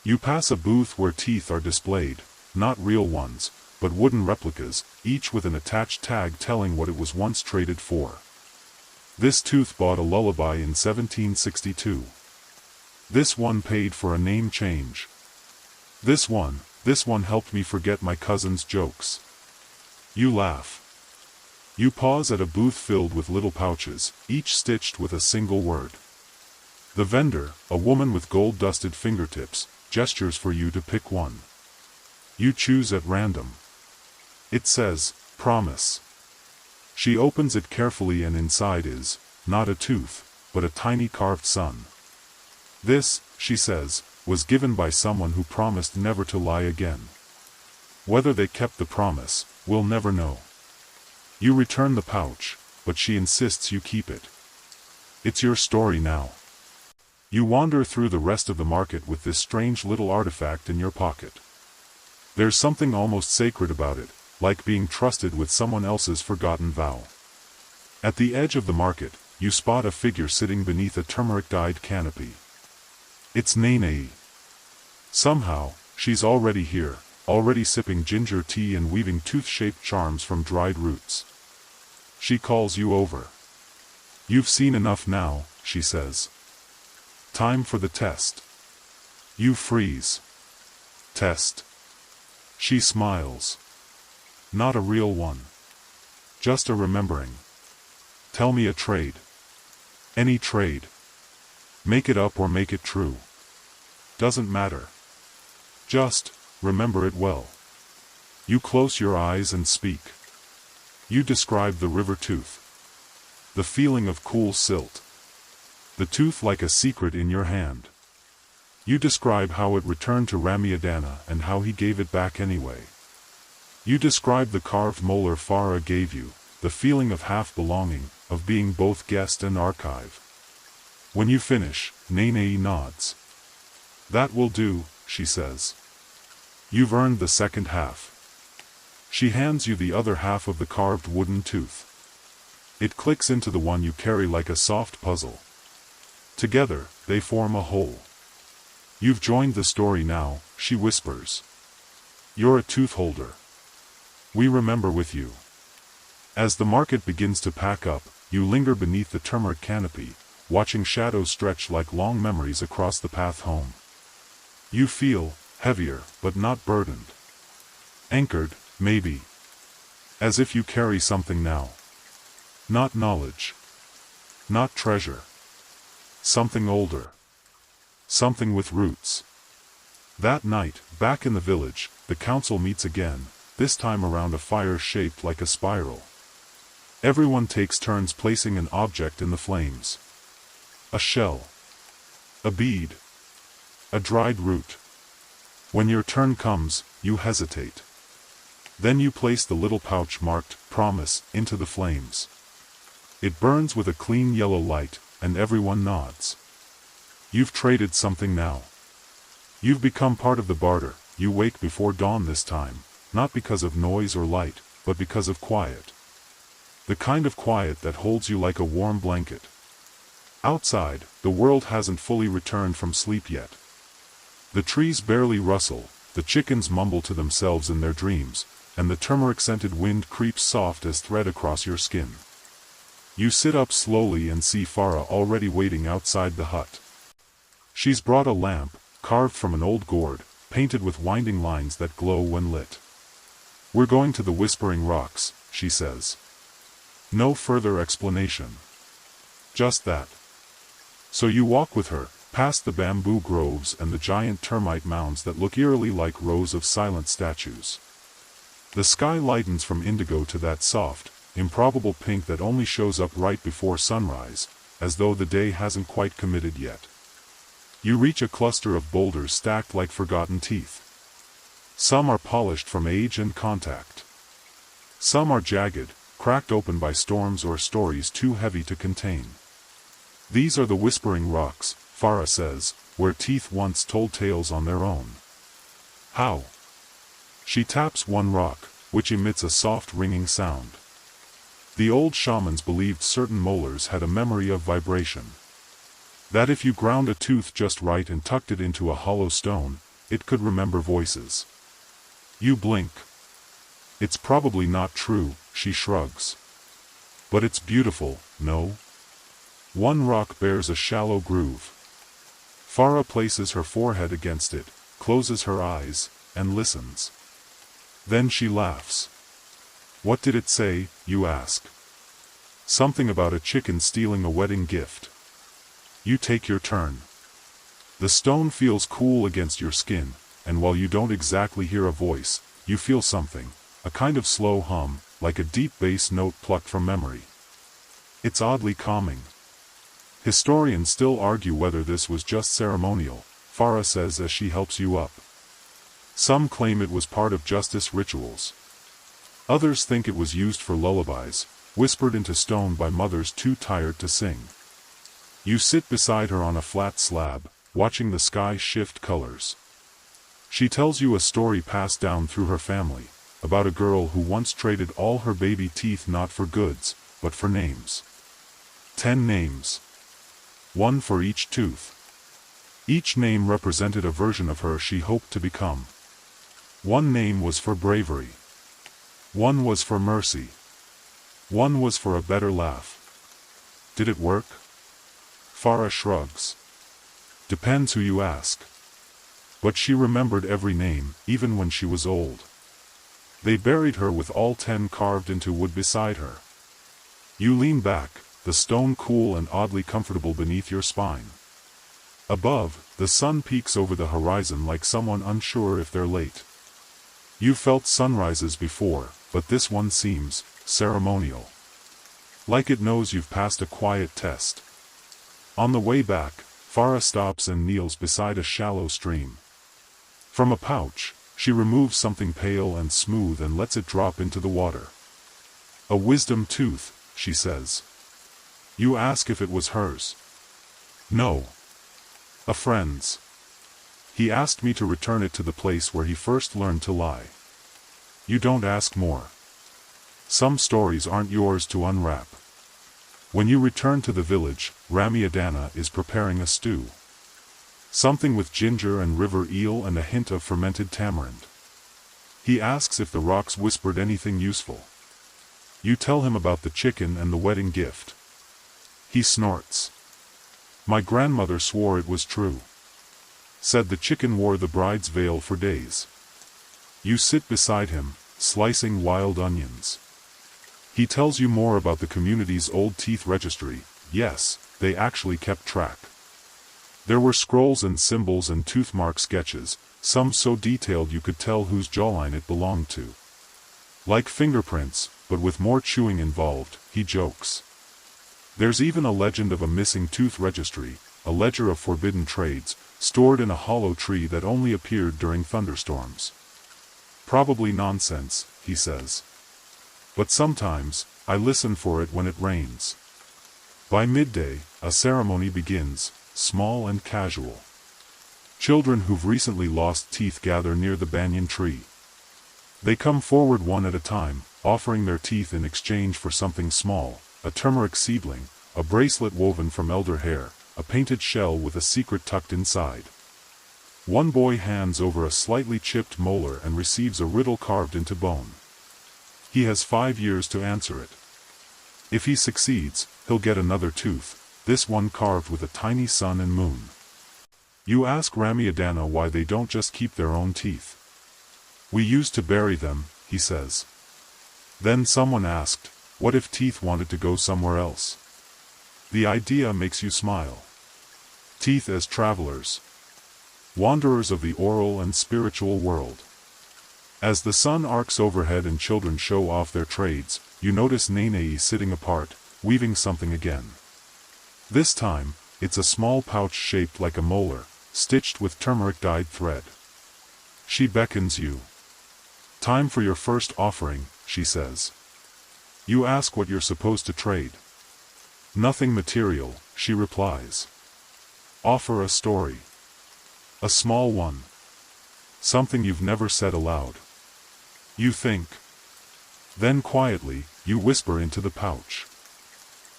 You pass a booth where teeth are displayed, not real ones, but wooden replicas, each with an attached tag telling what it was once traded for. This tooth bought a lullaby in 1762. This one paid for a name change. This one helped me forget my cousin's jokes. You laugh. You pause at a booth filled with little pouches, each stitched with a single word. The vendor, a woman with gold-dusted fingertips, gestures for you to pick one. You choose at random. It says, "Promise." She opens it carefully and inside is, not a tooth, but a tiny carved sun. This, she says, was given by someone who promised never to lie again. Whether they kept the promise, we'll never know. You return the pouch, but she insists you keep it. It's your story now. You wander through the rest of the market with this strange little artifact in your pocket. There's something almost sacred about it, like being trusted with someone else's forgotten vow. At the edge of the market, you spot a figure sitting beneath a turmeric-dyed canopy. It's Nene. Somehow, she's already here, already sipping ginger tea and weaving tooth-shaped charms from dried roots. She calls you over. You've seen enough now, she says. Time for the test. You freeze. Test. She smiles. Not a real one. Just a remembering. Tell me a trade. Any trade. Make it up or make it true. Doesn't matter. Just remember it well. You close your eyes and speak. You describe the river tooth. The feeling of cool silt. The tooth like a secret in your hand. You describe how it returned to Ramiadana and how he gave it back anyway. You describe the carved molar Farah gave you, the feeling of half-belonging, of being both guest and archive. When you finish, Nene nods. That will do, she says. You've earned the second half. She hands you the other half of the carved wooden tooth. It clicks into the one you carry like a soft puzzle. Together, they form a whole. You've joined the story now, she whispers. You're a tooth holder. We remember with you. As the market begins to pack up, you linger beneath the turmeric canopy, watching shadows stretch like long memories across the path home. You feel heavier, but not burdened. Anchored, maybe. As if you carry something now. Not knowledge. Not treasure. Something older. Something with roots. That night, back in the village, the council meets again, this time around a fire shaped like a spiral. Everyone takes turns placing an object in the flames. A shell. A bead. A dried root. When your turn comes, you hesitate. Then you place the little pouch marked "Promise" into the flames. It burns with a clean yellow light, and everyone nods. You've traded something now. You've become part of the barter. You wake before dawn this time, not because of noise or light, but because of quiet. The kind of quiet that holds you like a warm blanket. Outside, the world hasn't fully returned from sleep yet. The trees barely rustle, the chickens mumble to themselves in their dreams, and the turmeric-scented wind creeps soft as thread across your skin. You sit up slowly and see Farah already waiting outside the hut. She's brought a lamp, carved from an old gourd, painted with winding lines that glow when lit. "We're going to the Whispering Rocks," she says. No further explanation. Just that. So you walk with her, past the bamboo groves and the giant termite mounds that look eerily like rows of silent statues. The sky lightens from indigo to that soft, improbable pink that only shows up right before sunrise, as though the day hasn't quite committed yet. You reach a cluster of boulders stacked like forgotten teeth. Some are polished from age and contact. Some are jagged, cracked open by storms or stories too heavy to contain. "These are the Whispering Rocks," Farah says, "where teeth once told tales on their own." "How?" She taps one rock, which emits a soft ringing sound. The old shamans believed certain molars had a memory of vibration. That if you ground a tooth just right and tucked it into a hollow stone, it could remember voices. You blink. "It's probably not true," she shrugs. "But it's beautiful, no?" One rock bears a shallow groove. Farah places her forehead against it, closes her eyes, and listens. Then she laughs. "What did it say?" you ask. "Something about a chicken stealing a wedding gift." You take your turn. The stone feels cool against your skin, and while you don't exactly hear a voice, you feel something, a kind of slow hum, like a deep bass note plucked from memory. It's oddly calming. Historians still argue whether this was just ceremonial, Farah says as she helps you up. Some claim it was part of justice rituals. Others think it was used for lullabies, whispered into stone by mothers too tired to sing. You sit beside her on a flat slab, watching the sky shift colors. She tells you a story passed down through her family, about a girl who once traded all her baby teeth not for goods, but for names. 10 names. One for each tooth. Each name represented a version of her she hoped to become. One name was for bravery. One was for mercy. One was for a better laugh. Did it work? Farah shrugs. Depends who you ask. But she remembered every name, even when she was old. They buried her with all 10 carved into wood beside her. You lean back, the stone cool and oddly comfortable beneath your spine. Above, the sun peeks over the horizon like someone unsure if they're late. You've felt sunrises before, but this one seems ceremonial. Like it knows you've passed a quiet test. On the way back, Farah stops and kneels beside a shallow stream. From a pouch, she removes something pale and smooth and lets it drop into the water. "A wisdom tooth," she says. You ask if it was hers. "No. A friend's. He asked me to return it to the place where he first learned to lie." You don't ask more. Some stories aren't yours to unwrap. When you return to the village, Rami Adana is preparing a stew. Something with ginger and river eel and a hint of fermented tamarind. He asks if the rocks whispered anything useful. You tell him about the chicken and the wedding gift. He snorts. "My grandmother swore it was true. Said the chicken wore the bride's veil for days." You sit beside him, slicing wild onions. He tells you more about the community's old teeth registry. Yes, they actually kept track. There were scrolls and symbols and tooth mark sketches, some so detailed you could tell whose jawline it belonged to. Like fingerprints, but with more chewing involved, he jokes. There's even a legend of a missing tooth registry, a ledger of forbidden trades, stored in a hollow tree that only appeared during thunderstorms. Probably nonsense, he says. But sometimes, I listen for it when it rains. By midday, a ceremony begins, small and casual. Children who've recently lost teeth gather near the banyan tree. They come forward one at a time, offering their teeth in exchange for something small, a turmeric seedling, a bracelet woven from elder hair, a painted shell with a secret tucked inside. One boy hands over a slightly chipped molar and receives a riddle carved into bone. He has 5 years to answer it. If he succeeds, he'll get another tooth, this one carved with a tiny sun and moon. You ask Ramiadana why they don't just keep their own teeth. We used to bury them, he says. Then someone asked, what if teeth wanted to go somewhere else? The idea makes you smile. Teeth as travelers. Wanderers of the oral and spiritual world. As the sun arcs overhead and children show off their trades, you notice Nenei sitting apart, weaving something again. This time, it's a small pouch shaped like a molar, stitched with turmeric-dyed thread. She beckons you. Time for your first offering, she says. You ask what you're supposed to trade. Nothing material, she replies. Offer a story. A small one. Something you've never said aloud. You think. Then quietly, you whisper into the pouch.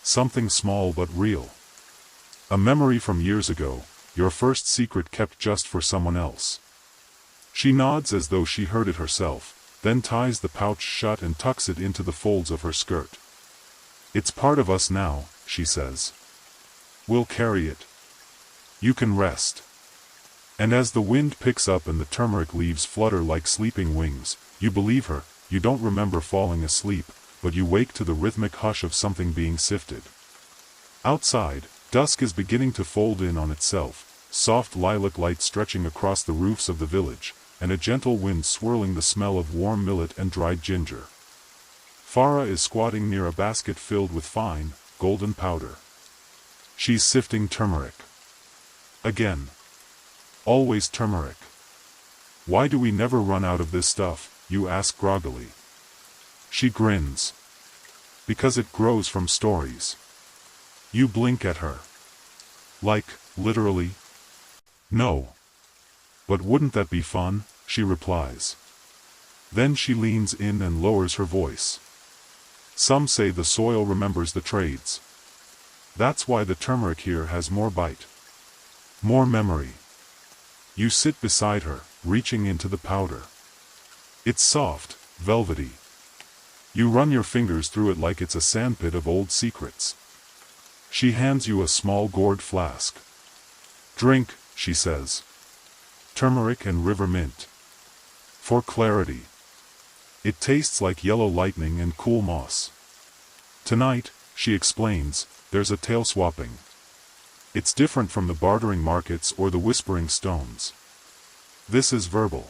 Something small but real. A memory from years ago, your first secret kept just for someone else. She nods as though she heard it herself, then ties the pouch shut and tucks it into the folds of her skirt. It's part of us now, she says. We'll carry it. You can rest. And as the wind picks up and the turmeric leaves flutter like sleeping wings, you believe her. You don't remember falling asleep, but you wake to the rhythmic hush of something being sifted. Outside, dusk is beginning to fold in on itself, soft lilac light stretching across the roofs of the village, and a gentle wind swirling the smell of warm millet and dried ginger. Farah is squatting near a basket filled with fine, golden powder. She's sifting turmeric. Again. Always turmeric. Why do we never run out of this stuff, you ask groggily. She grins. Because it grows from stories. You blink at her. Like, literally? No. But wouldn't that be fun, she replies. Then she leans in and lowers her voice. Some say the soil remembers the trades. That's why the turmeric here has more bite. More memory. You sit beside her, reaching into the powder. It's soft, velvety. You run your fingers through it like it's a sandpit of old secrets. She hands you a small gourd flask. Drink, she says. Turmeric and river mint. For clarity. It tastes like yellow lightning and cool moss. Tonight, she explains, there's a tale swapping. It's different from the bartering markets or the whispering stones. This is verbal.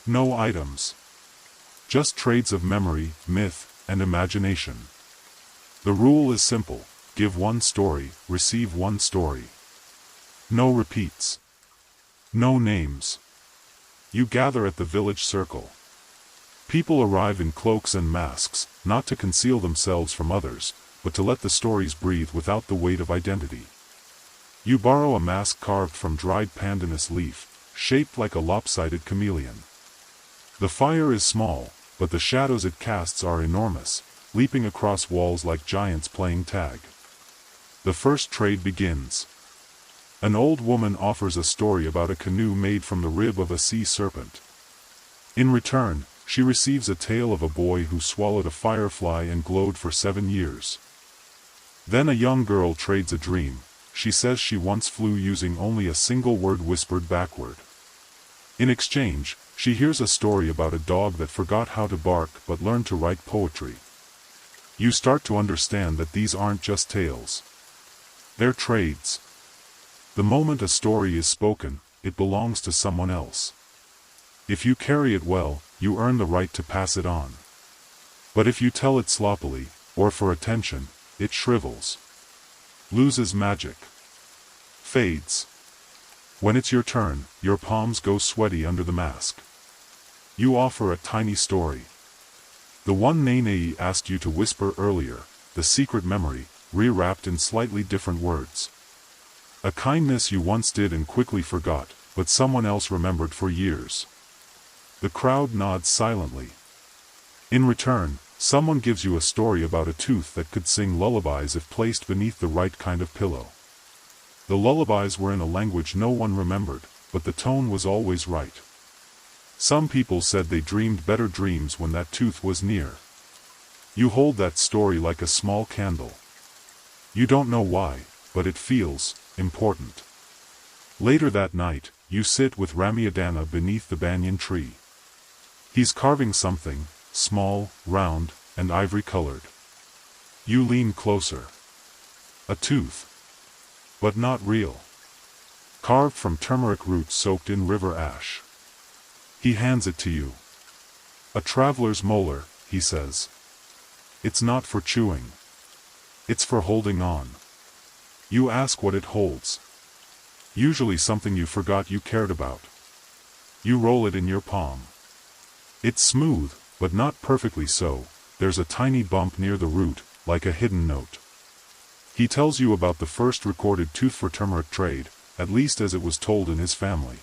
No items. Just trades of memory, myth, and imagination. The rule is simple. Give one story, receive one story. No repeats. No names. You gather at the village circle. People arrive in cloaks and masks, not to conceal themselves from others, but to let the stories breathe without the weight of identity. You borrow a mask carved from dried pandanus leaf, shaped like a lopsided chameleon. The fire is small, but the shadows it casts are enormous, leaping across walls like giants playing tag. The first trade begins. An old woman offers a story about a canoe made from the rib of a sea serpent. In return, she receives a tale of a boy who swallowed a firefly and glowed for 7 years. Then a young girl trades a dream. She says she once flew using only a single word whispered backward. In exchange, she hears a story about a dog that forgot how to bark but learned to write poetry. You start to understand that these aren't just tales. They're trades. The moment a story is spoken, it belongs to someone else. If you carry it well, you earn the right to pass it on. But if you tell it sloppily, or for attention, it shrivels. Loses magic. Fades. When it's your turn, your palms go sweaty under the mask. You offer a tiny story. The one Nene asked you to whisper earlier, the secret memory, rewrapped in slightly different words. A kindness you once did and quickly forgot, but someone else remembered for years. The crowd nods silently. In return, someone gives you a story about a tooth that could sing lullabies if placed beneath the right kind of pillow. The lullabies were in a language no one remembered, but the tone was always right. Some people said they dreamed better dreams when that tooth was near. You hold that story like a small candle. You don't know why, but it feels important. Later that night, you sit with Ramiadana beneath the banyan tree. He's carving something, small, round, and ivory-colored. You lean closer. A tooth. But not real. Carved from turmeric roots soaked in river ash. He hands it to you. A traveler's molar, he says. It's not for chewing. It's for holding on. You ask what it holds. Usually something you forgot you cared about. You roll it in your palm. It's smooth, but not perfectly so. There's a tiny bump near the root, like a hidden note. He tells you about the first recorded tooth for turmeric trade, at least as it was told in his family.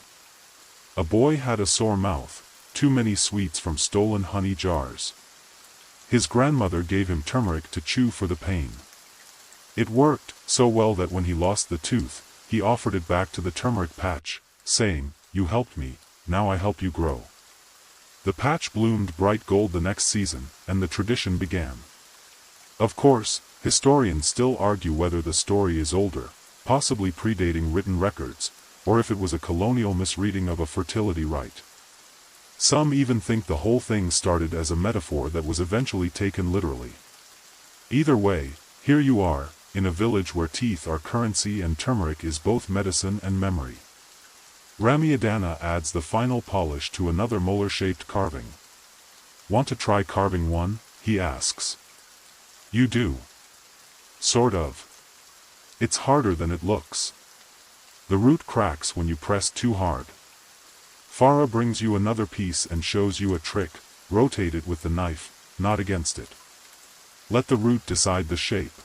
A boy had a sore mouth, too many sweets from stolen honey jars. His grandmother gave him turmeric to chew for the pain. It worked so well that when he lost the tooth, he offered it back to the turmeric patch, saying, "You helped me, now I help you grow." The patch bloomed bright gold the next season, and the tradition began. Of course, historians still argue whether the story is older, possibly predating written records, or if it was a colonial misreading of a fertility rite. Some even think the whole thing started as a metaphor that was eventually taken literally. Either way, here you are, in a village where teeth are currency and turmeric is both medicine and memory. Ramiadana adds the final polish to another molar-shaped carving. "Want to try carving one?" he asks. You do. Sort of. It's harder than it looks. The root cracks when you press too hard. Farah brings you another piece and shows you a trick. Rotate it with the knife, not against it. Let the root decide the shape.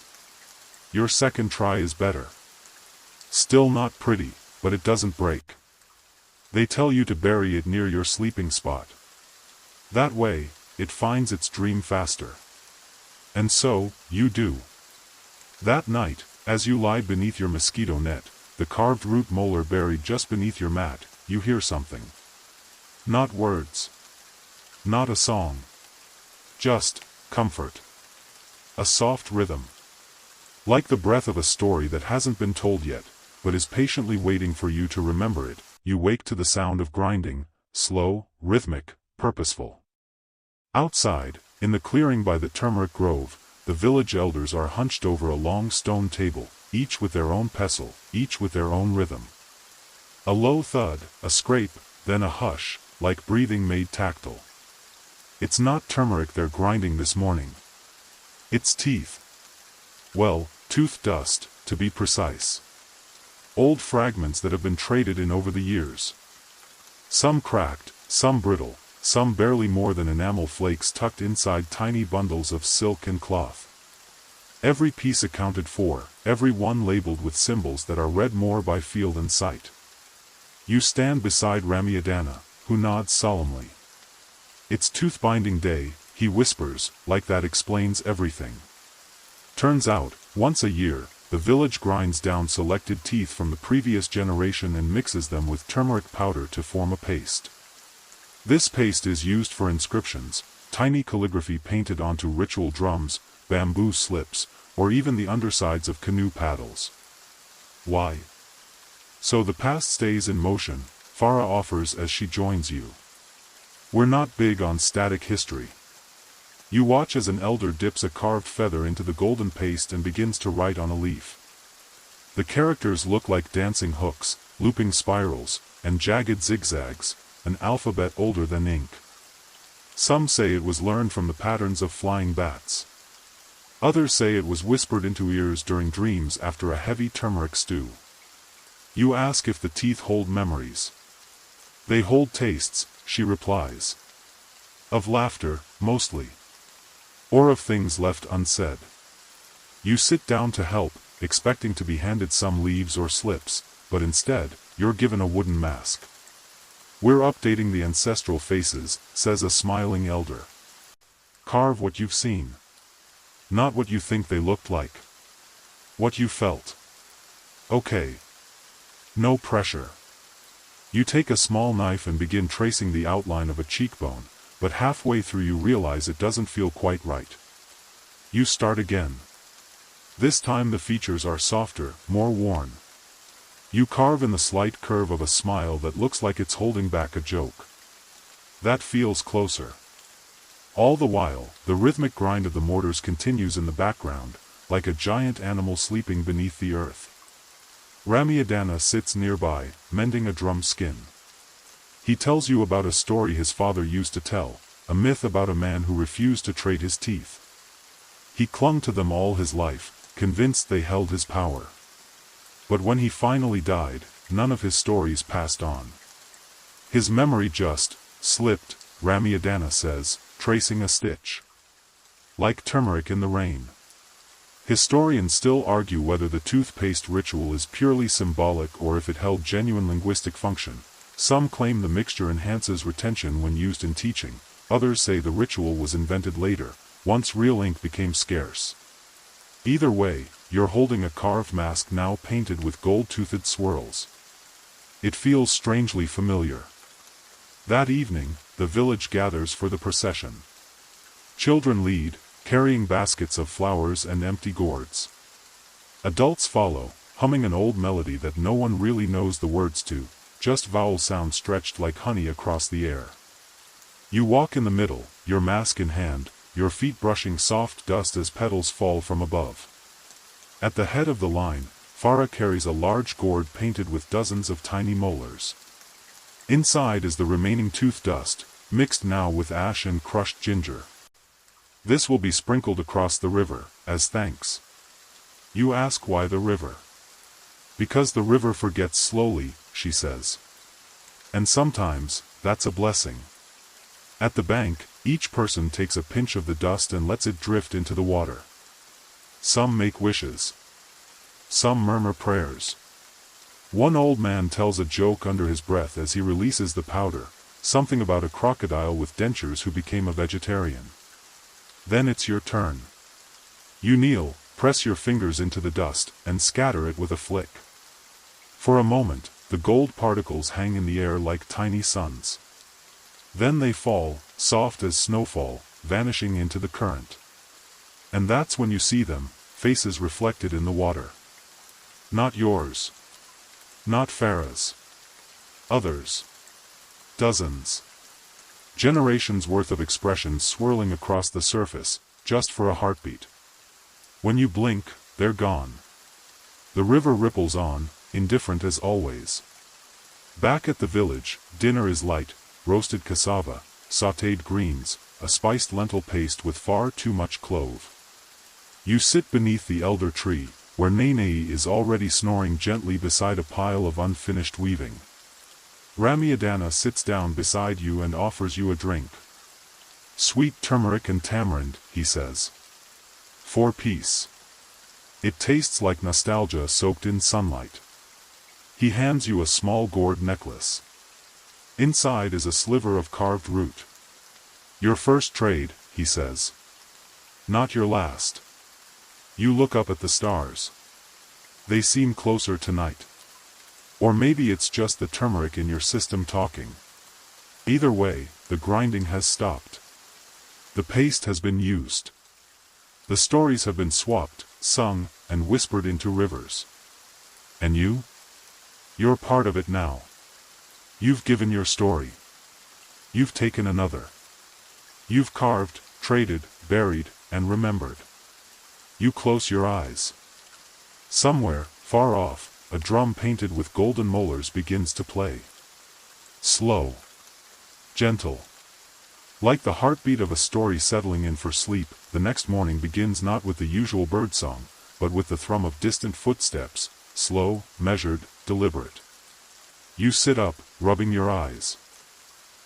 Your second try is better. Still not pretty, but it doesn't break. They tell you to bury it near your sleeping spot. That way, it finds its dream faster. And so, you do. That night, as you lie beneath your mosquito net, the carved root molar buried just beneath your mat, you hear something. Not words. Not a song. Just comfort. A soft rhythm. Like the breath of a story that hasn't been told yet, but is patiently waiting for you to remember it. You wake to the sound of grinding, slow, rhythmic, purposeful. Outside, in the clearing by the turmeric grove, the village elders are hunched over a long stone table, each with their own pestle, each with their own rhythm. A low thud, a scrape, then a hush, like breathing made tactile. It's not turmeric they're grinding this morning. It's teeth. Well, tooth dust, to be precise. Old fragments that have been traded in over the years. Some cracked, some brittle, some barely more than enamel flakes tucked inside tiny bundles of silk and cloth. Every piece accounted for, every one labeled with symbols that are read more by feel than sight. You stand beside Ramiadana, who nods solemnly. It's tooth-binding day, he whispers, like that explains everything. Turns out, once a year, the village grinds down selected teeth from the previous generation and mixes them with turmeric powder to form a paste. This paste is used for inscriptions, tiny calligraphy painted onto ritual drums, bamboo slips, or even the undersides of canoe paddles. Why? So the past stays in motion, Farah offers as she joins you. We're not big on static history. You watch as an elder dips a carved feather into the golden paste and begins to write on a leaf. The characters look like dancing hooks, looping spirals, and jagged zigzags, an alphabet older than ink. Some say it was learned from the patterns of flying bats. Others say it was whispered into ears during dreams after a heavy turmeric stew. You ask if the teeth hold memories. They hold tastes, she replies. Of laughter, mostly. Or of things left unsaid. You sit down to help, expecting to be handed some leaves or slips, but instead, you're given a wooden mask. We're updating the ancestral faces, says a smiling elder. Carve what you've seen. Not what you think they looked like. What you felt. Okay. No pressure. You take a small knife and begin tracing the outline of a cheekbone, but halfway through you realize it doesn't feel quite right. You start again. This time the features are softer, more worn. You carve in the slight curve of a smile that looks like it's holding back a joke. That feels closer. All the while, the rhythmic grind of the mortars continues in the background, like a giant animal sleeping beneath the earth. Ramiadana sits nearby, mending a drum skin. He tells you about a story his father used to tell, a myth about a man who refused to trade his teeth. He clung to them all his life, convinced they held his power. But when he finally died, none of his stories passed on. His memory just slipped, Ramiadana says, tracing a stitch. Like turmeric in the rain. Historians still argue whether the toothpaste ritual is purely symbolic or if it held genuine linguistic function. Some claim the mixture enhances retention when used in teaching, others say the ritual was invented later, once real ink became scarce. Either way, you're holding a carved mask now painted with gold-toothed swirls. It feels strangely familiar. That evening, the village gathers for the procession. Children lead, carrying baskets of flowers and empty gourds. Adults follow, humming an old melody that no one really knows the words to, just vowel sounds stretched like honey across the air. You walk in the middle, your mask in hand, your feet brushing soft dust as petals fall from above. At the head of the line, Farah carries a large gourd painted with dozens of tiny molars. Inside is the remaining tooth dust, mixed now with ash and crushed ginger. This will be sprinkled across the river, as thanks. You ask why the river. Because the river forgets slowly, she says. And sometimes, that's a blessing. At the bank, each person takes a pinch of the dust and lets it drift into the water. Some make wishes. Some murmur prayers. One old man tells a joke under his breath as he releases the powder, something about a crocodile with dentures who became a vegetarian. Then it's your turn. You kneel, press your fingers into the dust, and scatter it with a flick. For a moment, the gold particles hang in the air like tiny suns. Then they fall, soft as snowfall, vanishing into the current. And that's when you see them, faces reflected in the water. Not yours. Not Farah's. Others. Dozens. Generations worth of expressions swirling across the surface, just for a heartbeat. When you blink, they're gone. The river ripples on, indifferent as always. Back at the village, dinner is light, roasted cassava, sautéed greens, a spiced lentil paste with far too much clove. You sit beneath the elder tree, where Nene is already snoring gently beside a pile of unfinished weaving. Ramiadana sits down beside you and offers you a drink. Sweet turmeric and tamarind, he says. For peace. It tastes like nostalgia soaked in sunlight. He hands you a small gourd necklace. Inside is a sliver of carved root. Your first trade, he says. Not your last. You look up at the stars. They seem closer tonight. Or maybe it's just the turmeric in your system talking. Either way, the grinding has stopped. The paste has been used. The stories have been swapped, sung, and whispered into rivers. And you? You're part of it now. You've given your story. You've taken another. You've carved, traded, buried, and remembered. You close your eyes. Somewhere, far off, a drum painted with golden molars begins to play. Slow. Gentle. Like the heartbeat of a story settling in for sleep, the next morning begins not with the usual birdsong, but with the thrum of distant footsteps, slow, measured, deliberate. You sit up, rubbing your eyes.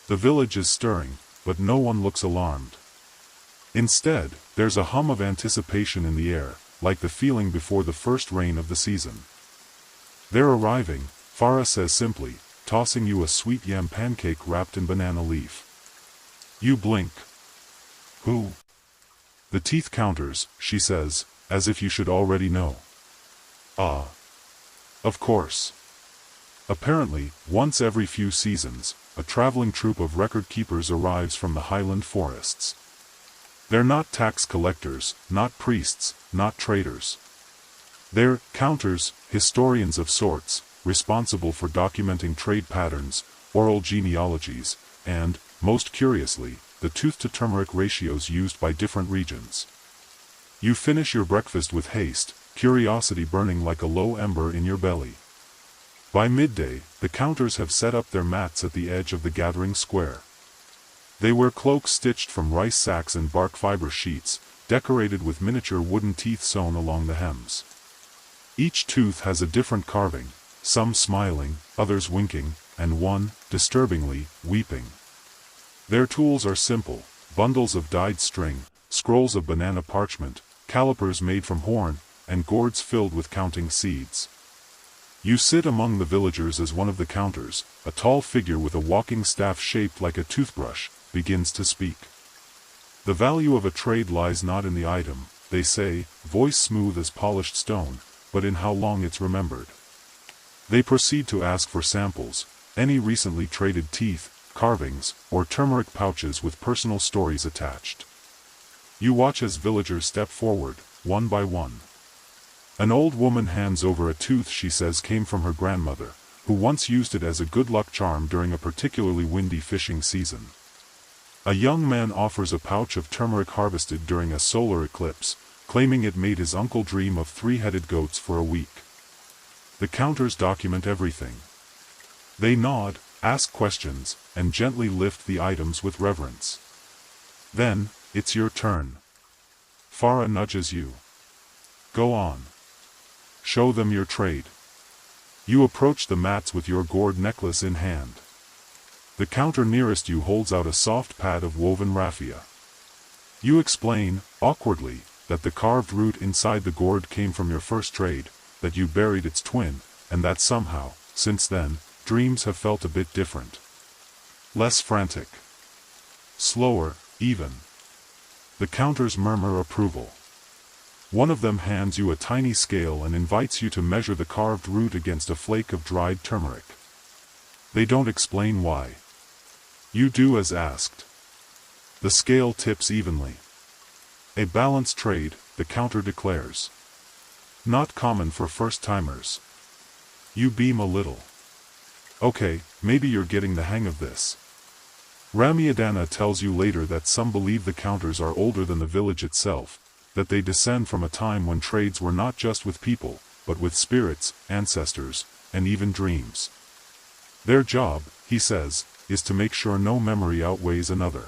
The village is stirring, but no one looks alarmed. Instead, there's a hum of anticipation in the air, like the feeling before the first rain of the season. They're arriving, Farah says simply, tossing you a sweet yam pancake wrapped in banana leaf. You blink. Who? The teeth counters, she says, as if you should already know. Ah. Of course. Apparently, once every few seasons, a traveling troupe of record keepers arrives from the highland forests. They're not tax collectors, not priests, not traders. They're counters, historians of sorts, responsible for documenting trade patterns, oral genealogies, and, most curiously, the tooth-to-turmeric ratios used by different regions. You finish your breakfast with haste, curiosity burning like a low ember in your belly. By midday, the counters have set up their mats at the edge of the gathering square. They wear cloaks stitched from rice sacks and bark fiber sheets, decorated with miniature wooden teeth sewn along the hems. Each tooth has a different carving, some smiling, others winking, and one, disturbingly, weeping. Their tools are simple: bundles of dyed string, scrolls of banana parchment, calipers made from horn, and gourds filled with counting seeds. You sit among the villagers as one of the counters, a tall figure with a walking staff shaped like a toothbrush, begins to speak. The value of a trade lies not in the item, they say, voice smooth as polished stone, but in how long it's remembered. They proceed to ask for samples, any recently traded teeth, carvings, or turmeric pouches with personal stories attached. You watch as villagers step forward, one by one. An old woman hands over a tooth she says came from her grandmother, who once used it as a good luck charm during a particularly windy fishing season. A young man offers a pouch of turmeric harvested during a solar eclipse, claiming it made his uncle dream of three-headed goats for a week. The counters document everything. They nod, ask questions, and gently lift the items with reverence. Then, it's your turn. Farah nudges you. Go on. Show them your trade. You approach the mats with your gourd necklace in hand. The counter nearest you holds out a soft pad of woven raffia. You explain, awkwardly, that the carved root inside the gourd came from your first trade, that you buried its twin, and that somehow, since then, dreams have felt a bit different. Less frantic. Slower, even. The counters murmur approval. One of them hands you a tiny scale and invites you to measure the carved root against a flake of dried turmeric. They don't explain why. You do as asked. The scale tips evenly. A balanced trade, the counter declares. Not common for first-timers. You beam a little. Okay, maybe you're getting the hang of this. Ramiadana tells you later that some believe the counters are older than the village itself, that they descend from a time when trades were not just with people, but with spirits, ancestors, and even dreams. Their job, he says, is to make sure no memory outweighs another.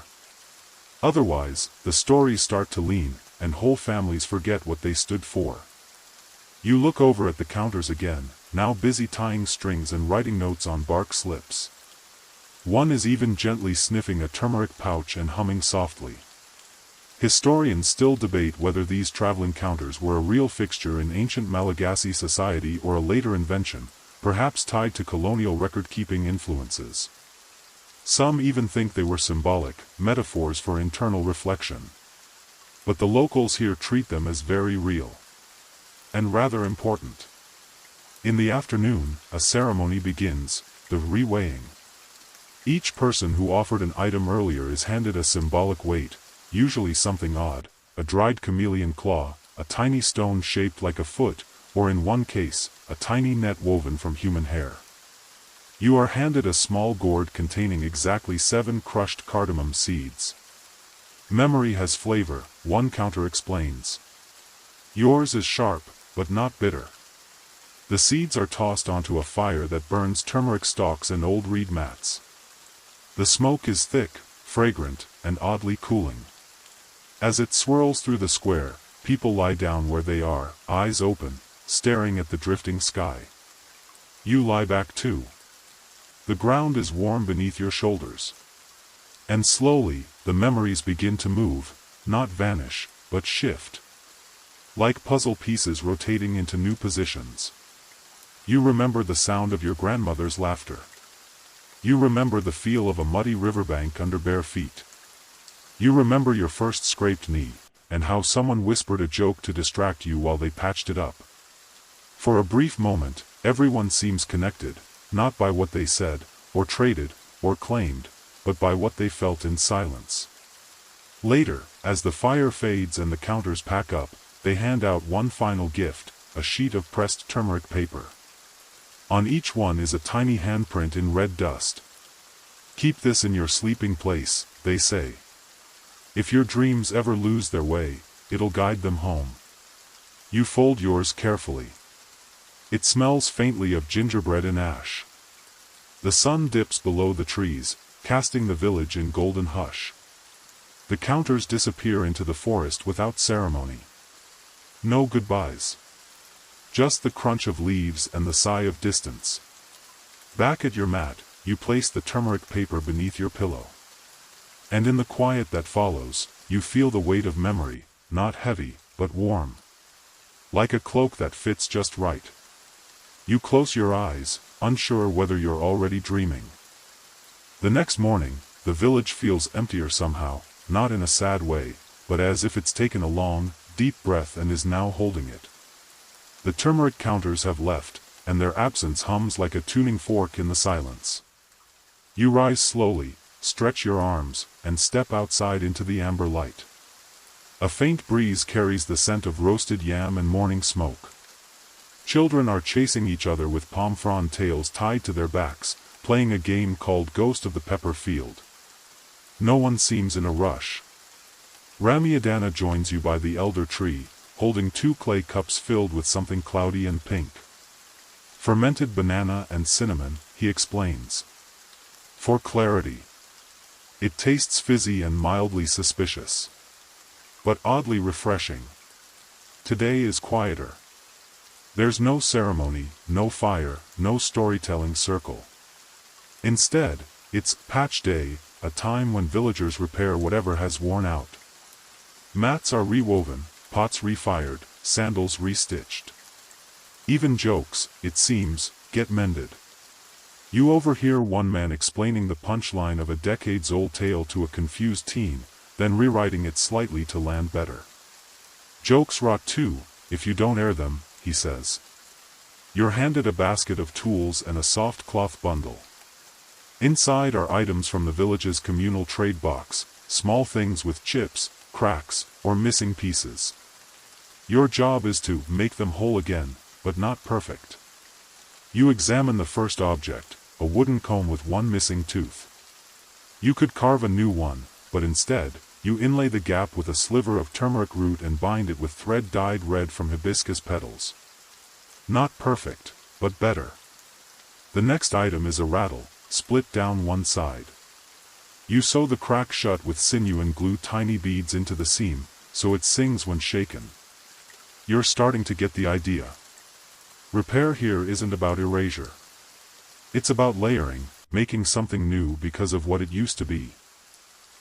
Otherwise, the stories start to lean, and whole families forget what they stood for. You look over at the counters again, now busy tying strings and writing notes on bark slips. One is even gently sniffing a turmeric pouch and humming softly. Historians still debate whether these traveling counters were a real fixture in ancient Malagasy society or a later invention, perhaps tied to colonial record-keeping influences. Some even think they were symbolic, metaphors for internal reflection. But the locals here treat them as very real. And rather important. In the afternoon, a ceremony begins, the reweighing. Each person who offered an item earlier is handed a symbolic weight, usually something odd, a dried chameleon claw, a tiny stone shaped like a foot, or in one case, a tiny net woven from human hair. You are handed a small gourd containing exactly 7 crushed cardamom seeds. Memory has flavor, one counter explains. Yours is sharp, but not bitter. The seeds are tossed onto a fire that burns turmeric stalks and old reed mats. The smoke is thick, fragrant, and oddly cooling. As it swirls through the square, people lie down where they are, eyes open, staring at the drifting sky. You lie back too. The ground is warm beneath your shoulders. And slowly, the memories begin to move, not vanish, but shift. Like puzzle pieces rotating into new positions. You remember the sound of your grandmother's laughter. You remember the feel of a muddy riverbank under bare feet. You remember your first scraped knee, and how someone whispered a joke to distract you while they patched it up. For a brief moment, everyone seems connected, not by what they said, or traded, or claimed, but by what they felt in silence. Later, as the fire fades and the counters pack up, they hand out one final gift, a sheet of pressed turmeric paper. On each one is a tiny handprint in red dust. Keep this in your sleeping place, they say. If your dreams ever lose their way, it'll guide them home. You fold yours carefully. It smells faintly of gingerbread and ash. The sun dips below the trees, casting the village in golden hush. The counters disappear into the forest without ceremony. No goodbyes. Just the crunch of leaves and the sigh of distance. Back at your mat, you place the turmeric paper beneath your pillow. And in the quiet that follows, you feel the weight of memory, not heavy, but warm. Like a cloak that fits just right. You close your eyes, unsure whether you're already dreaming. The next morning, the village feels emptier somehow, not in a sad way, but as if it's taken a long, deep breath and is now holding it. The turmeric counters have left, and their absence hums like a tuning fork in the silence. You rise slowly, stretch your arms, and step outside into the amber light. A faint breeze carries the scent of roasted yam and morning smoke. Children are chasing each other with palm frond tails tied to their backs, playing a game called Ghost of the Pepper Field. No one seems in a rush. Ramiadana joins you by the elder tree, holding 2 clay cups filled with something cloudy and pink. Fermented banana and cinnamon, he explains. For clarity. It tastes fizzy and mildly suspicious. But oddly refreshing. Today is quieter. There's no ceremony, no fire, no storytelling circle. Instead, it's patch day, a time when villagers repair whatever has worn out. Mats are rewoven, pots refired, sandals restitched. Even jokes, it seems, get mended. You overhear one man explaining the punchline of a decades-old tale to a confused teen, then rewriting it slightly to land better. Jokes rot too, if you don't air them, he says. You're handed a basket of tools and a soft cloth bundle. Inside are items from the village's communal trade box, small things with chips, cracks, or missing pieces. Your job is to make them whole again, but not perfect. You examine the first object, a wooden comb with one missing tooth. You could carve a new one, but instead, you inlay the gap with a sliver of turmeric root and bind it with thread dyed red from hibiscus petals. Not perfect, but better. The next item is a rattle, split down one side. You sew the crack shut with sinew and glue tiny beads into the seam, so it sings when shaken. You're starting to get the idea. Repair here isn't about erasure. It's about layering, making something new because of what it used to be.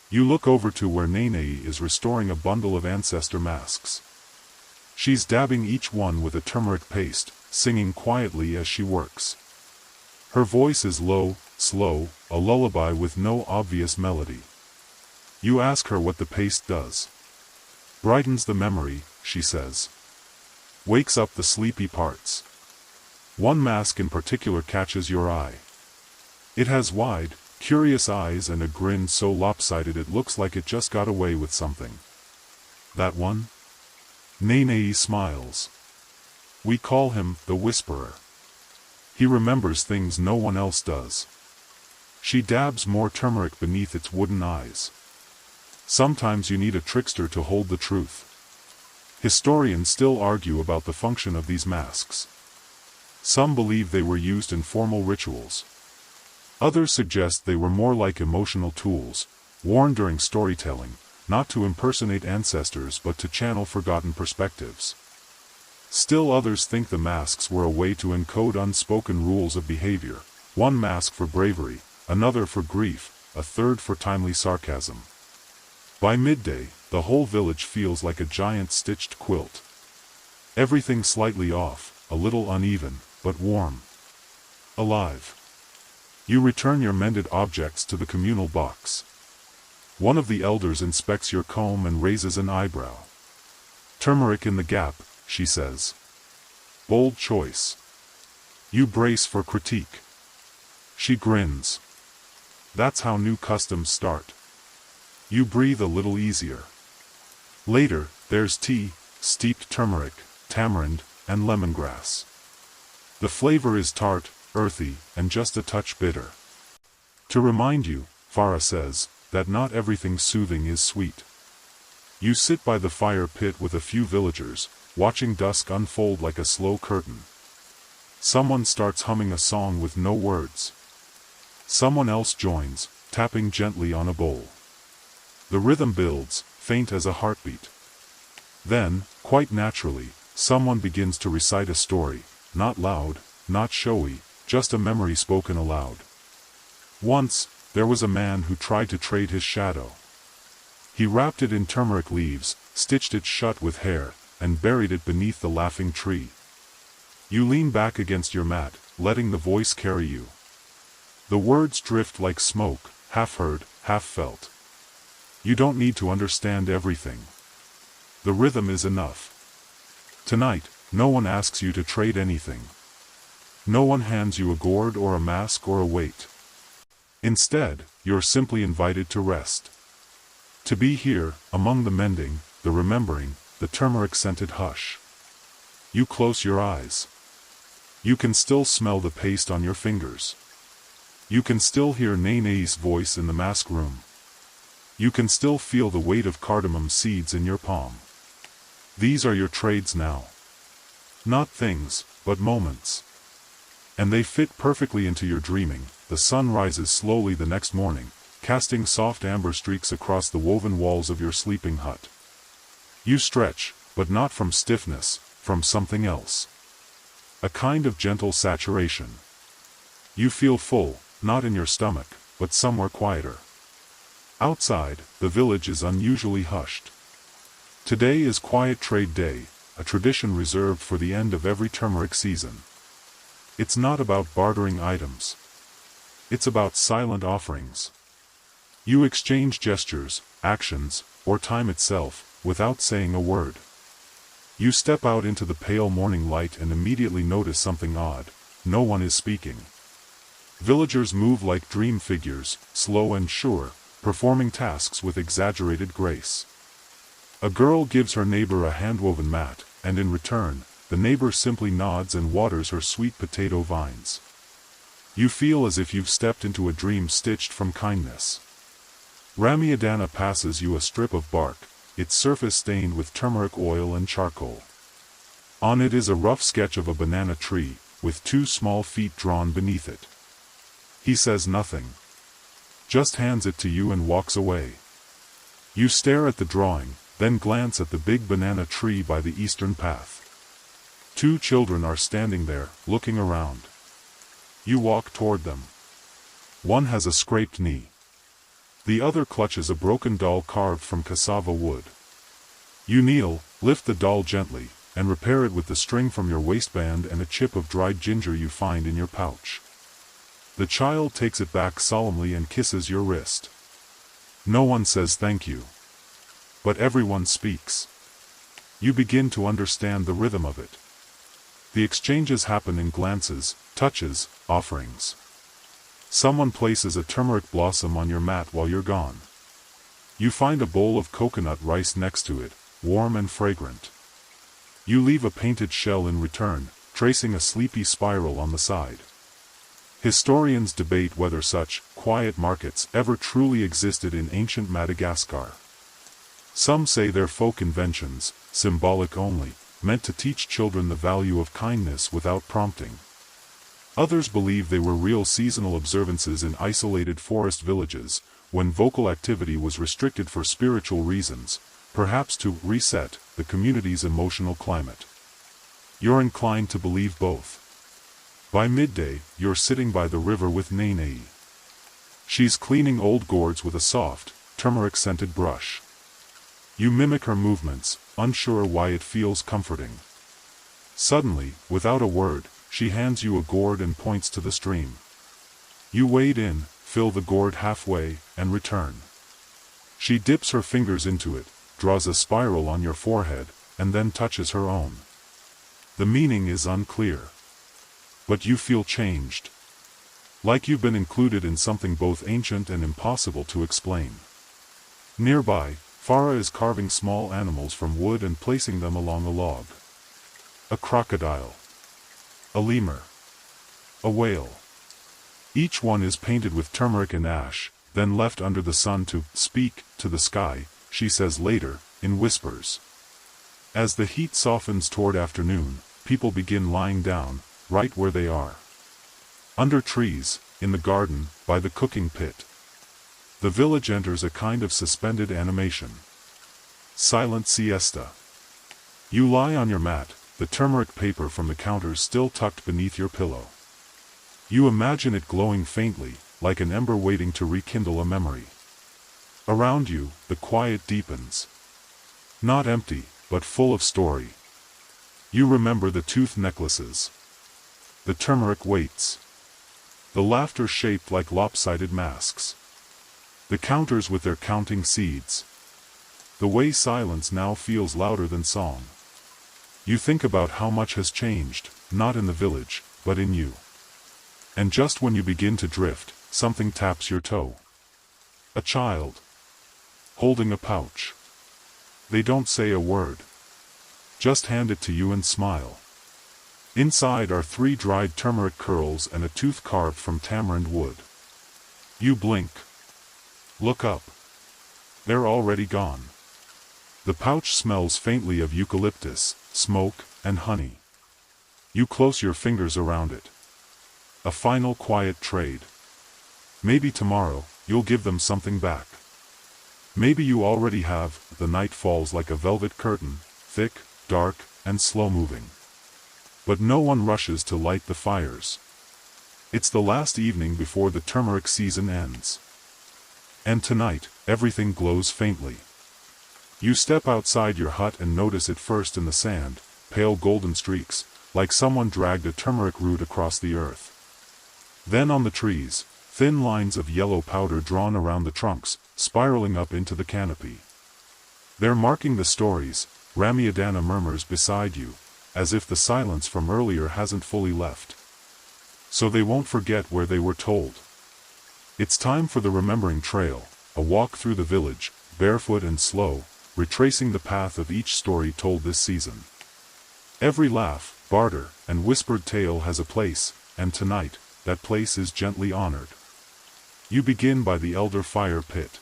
You look over to where Nene is restoring a bundle of ancestor masks. She's dabbing each one with a turmeric paste, singing quietly as she works. Her voice is low, slow, a lullaby with no obvious melody. You ask her what the paste does. Brightens the memory, she says. Wakes up the sleepy parts. One mask in particular catches your eye. It has wide, curious eyes and a grin so lopsided it looks like it just got away with something. That one? Nene smiles. We call him the Whisperer. He remembers things no one else does. She dabs more turmeric beneath its wooden eyes. Sometimes you need a trickster to hold the truth. Historians still argue about the function of these masks. Some believe they were used in formal rituals. Others suggest they were more like emotional tools, worn during storytelling, not to impersonate ancestors but to channel forgotten perspectives. Still others think the masks were a way to encode unspoken rules of behavior, one mask for bravery, another for grief, a third for timely sarcasm. By midday, the whole village feels like a giant stitched quilt. Everything slightly off, a little uneven, but warm. Alive. You return your mended objects to the communal box. One of the elders inspects your comb and raises an eyebrow. "Turmeric in the gap," she says. "Bold choice." You brace for critique. She grins. That's how new customs start. You breathe a little easier. Later, there's tea, steeped turmeric, tamarind, and lemongrass. The flavor is tart, earthy, and just a touch bitter. To remind you, Farah says, that not everything soothing is sweet. You sit by the fire pit with a few villagers, watching dusk unfold like a slow curtain. Someone starts humming a song with no words. Someone else joins, tapping gently on a bowl. The rhythm builds, faint as a heartbeat. Then, quite naturally, someone begins to recite a story, not loud, not showy, just a memory spoken aloud. Once, there was a man who tried to trade his shadow. He wrapped it in turmeric leaves, stitched it shut with hair, and buried it beneath the laughing tree. You lean back against your mat, letting the voice carry you. The words drift like smoke, half heard, half felt. You don't need to understand everything. The rhythm is enough. Tonight, no one asks you to trade anything. No one hands you a gourd or a mask or a weight. Instead, you're simply invited to rest. To be here, among the mending, the remembering, the turmeric-scented hush. You close your eyes. You can still smell the paste on your fingers. You can still hear Nene's voice in the mask room. You can still feel the weight of cardamom seeds in your palm. These are your trades now. Not things, but moments. And they fit perfectly into your dreaming. The sun rises slowly the next morning, casting soft amber streaks across the woven walls of your sleeping hut. You stretch, but not from stiffness, from something else. A kind of gentle saturation. You feel full, not in your stomach, but somewhere quieter. Outside, the village is unusually hushed. Today is Quiet Trade Day, a tradition reserved for the end of every turmeric season. It's not about bartering items. It's about silent offerings. You exchange gestures, actions, or time itself, without saying a word. You step out into the pale morning light and immediately notice something odd. No one is speaking. Villagers move like dream figures, slow and sure, performing tasks with exaggerated grace. A girl gives her neighbor a hand-woven mat, and in return, the neighbor simply nods and waters her sweet potato vines. You feel as if you've stepped into a dream stitched from kindness. Ramiadana passes you a strip of bark, its surface stained with turmeric oil and charcoal. On it is a rough sketch of a banana tree, with 2 small feet drawn beneath it. He says nothing. Just hands it to you and walks away. You stare at the drawing, then glance at the big banana tree by the eastern path. 2 children are standing there, looking around. You walk toward them. One has a scraped knee. The other clutches a broken doll carved from cassava wood. You kneel, lift the doll gently, and repair it with the string from your waistband and a chip of dried ginger you find in your pouch. The child takes it back solemnly and kisses your wrist. No one says thank you. But everyone speaks. You begin to understand the rhythm of it. The exchanges happen in glances, touches, offerings. Someone places a turmeric blossom on your mat while you're gone. You find a bowl of coconut rice next to it, warm and fragrant. You leave a painted shell in return, tracing a sleepy spiral on the side. Historians debate whether such quiet markets ever truly existed in ancient Madagascar. Some say they're folk inventions, symbolic only, meant to teach children the value of kindness without prompting. Others believe they were real seasonal observances in isolated forest villages, when vocal activity was restricted for spiritual reasons, perhaps to reset the community's emotional climate. You're inclined to believe both. By midday, you're sitting by the river with Nene. She's cleaning old gourds with a soft, turmeric-scented brush. You mimic her movements, unsure why it feels comforting. Suddenly, without a word, she hands you a gourd and points to the stream. You wade in, fill the gourd halfway, and return. She dips her fingers into it, draws a spiral on your forehead, and then touches her own. The meaning is unclear. But you feel changed. Like you've been included in something both ancient and impossible to explain. Nearby, Farah is carving small animals from wood and placing them along a log. A crocodile. A lemur. A whale. Each one is painted with turmeric and ash, then left under the sun to speak to the sky, she says later, in whispers. As the heat softens toward afternoon, people begin lying down, right where they are. Under trees, in the garden, by the cooking pit. The village enters a kind of suspended animation. Silent siesta. You lie on your mat, the turmeric paper from the counters still tucked beneath your pillow. You imagine it glowing faintly, like an ember waiting to rekindle a memory. Around you, the quiet deepens. Not empty, but full of story. You remember the tooth necklaces. The turmeric weights. The laughter shaped like lopsided masks. The counters with their counting seeds. The way silence now feels louder than song. You think about how much has changed, not in the village, but in you. And just when you begin to drift, something taps your toe. A child. Holding a pouch. They don't say a word. Just hand it to you and smile. Inside are 3 dried turmeric curls and a tooth carved from tamarind wood. You blink. Look up. They're already gone. The pouch smells faintly of eucalyptus, smoke, and honey. You close your fingers around it. A final quiet trade. Maybe tomorrow, you'll give them something back. Maybe you already have. The night falls like a velvet curtain, thick, dark, and slow-moving. But no one rushes to light the fires. It's the last evening before the turmeric season ends. And tonight, everything glows faintly. You step outside your hut and notice it first in the sand, pale golden streaks, like someone dragged a turmeric root across the earth. Then on the trees, thin lines of yellow powder drawn around the trunks, spiraling up into the canopy. They're marking the stories, Ramiadana murmurs beside you, as if the silence from earlier hasn't fully left. So they won't forget where they were told. It's time for the remembering trail, a walk through the village, barefoot and slow, retracing the path of each story told this season. Every laugh, barter, and whispered tale has a place, and tonight, that place is gently honored. You begin by the elder fire pit.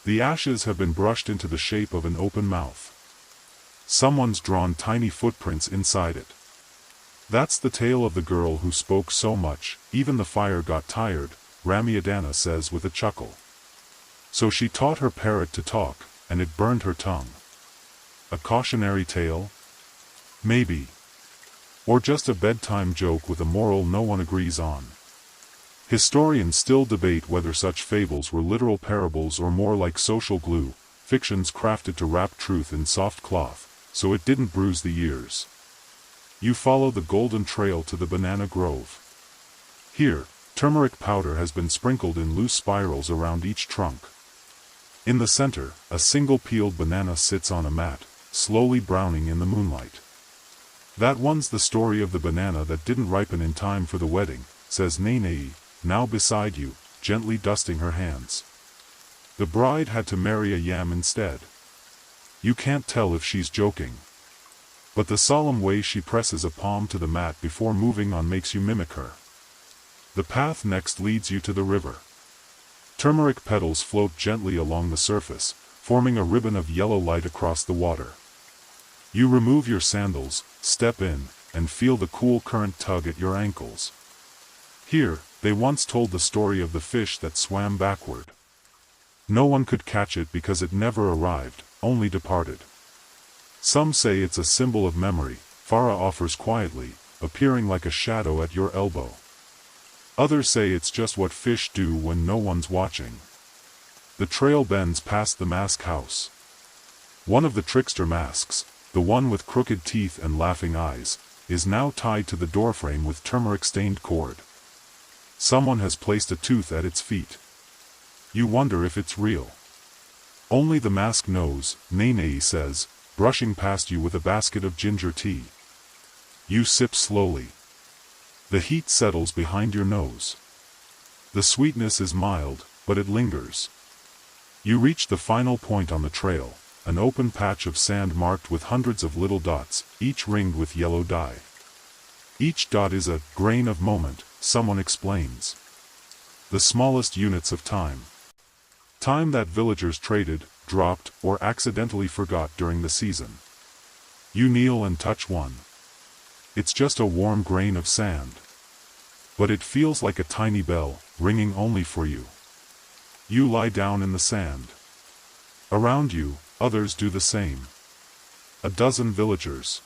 The ashes have been brushed into the shape of an open mouth. Someone's drawn tiny footprints inside it. That's the tale of the girl who spoke so much, even the fire got tired, Ramiadana says with a chuckle. So she taught her parrot to talk, and it burned her tongue. A cautionary tale? Maybe. Or just a bedtime joke with a moral no one agrees on. Historians still debate whether such fables were literal parables or more like social glue, fictions crafted to wrap truth in soft cloth, so it didn't bruise the ears. You follow the golden trail to the banana grove. Here, turmeric powder has been sprinkled in loose spirals around each trunk. In the center, a single peeled banana sits on a mat, slowly browning in the moonlight. That one's the story of the banana that didn't ripen in time for the wedding, says Nene, now beside you, gently dusting her hands. The bride had to marry a yam instead. You can't tell if she's joking. But the solemn way she presses a palm to the mat before moving on makes you mimic her. The path next leads you to the river. Turmeric petals float gently along the surface, forming a ribbon of yellow light across the water. You remove your sandals, step in, and feel the cool current tug at your ankles. Here, they once told the story of the fish that swam backward. No one could catch it because it never arrived, only departed. Some say it's a symbol of memory, Farah offers quietly, appearing like a shadow at your elbow. Others say it's just what fish do when no one's watching. The trail bends past the mask house. One of the trickster masks, the one with crooked teeth and laughing eyes, is now tied to the doorframe with turmeric-stained cord. Someone has placed a tooth at its feet. You wonder if it's real. Only the mask knows, Nene says, brushing past you with a basket of ginger tea. You sip slowly. The heat settles behind your nose. The sweetness is mild, but it lingers. You reach the final point on the trail, an open patch of sand marked with hundreds of little dots, each ringed with yellow dye. Each dot is a grain of moment, someone explains. The smallest units of time. Time that villagers traded, dropped, or accidentally forgot during the season. You kneel and touch one. It's just a warm grain of sand. But it feels like a tiny bell, ringing only for you. You lie down in the sand. Around you, others do the same. A dozen villagers.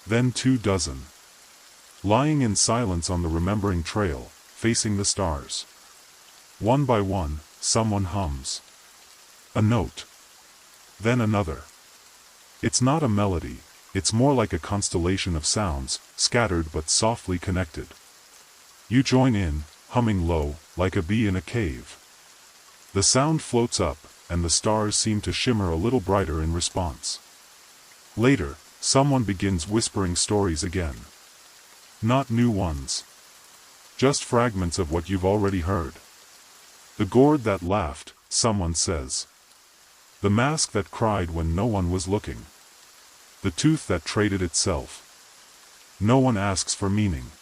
Then 2 dozen. Lying in silence on the remembering trail, facing the stars. One by one, someone hums. A note. Then another. It's not a melody, it's more like a constellation of sounds, scattered but softly connected. You join in, humming low, like a bee in a cave. The sound floats up, and the stars seem to shimmer a little brighter in response. Later, someone begins whispering stories again. Not new ones. Just fragments of what you've already heard. The gourd that laughed, someone says. The mask that cried when no one was looking. The tooth that traded itself. No one asks for meaning.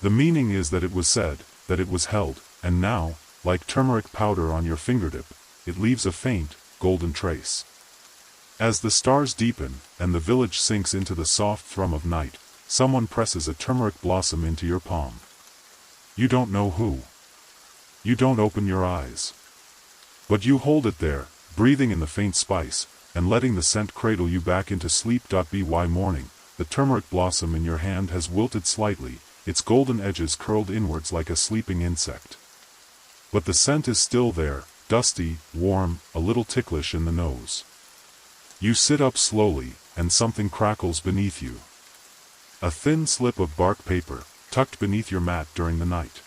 The meaning is that it was said, that it was held, and now, like turmeric powder on your fingertip, it leaves a faint, golden trace. As the stars deepen, and the village sinks into the soft thrum of night, someone presses a turmeric blossom into your palm. You don't know who. You don't open your eyes. But you hold it there, breathing in the faint spice, and letting the scent cradle you back into sleep. By morning, the turmeric blossom in your hand has wilted slightly, its golden edges curled inwards like a sleeping insect. But the scent is still there, dusty, warm, a little ticklish in the nose. You sit up slowly, and something crackles beneath you. A thin slip of bark paper, tucked beneath your mat during the night.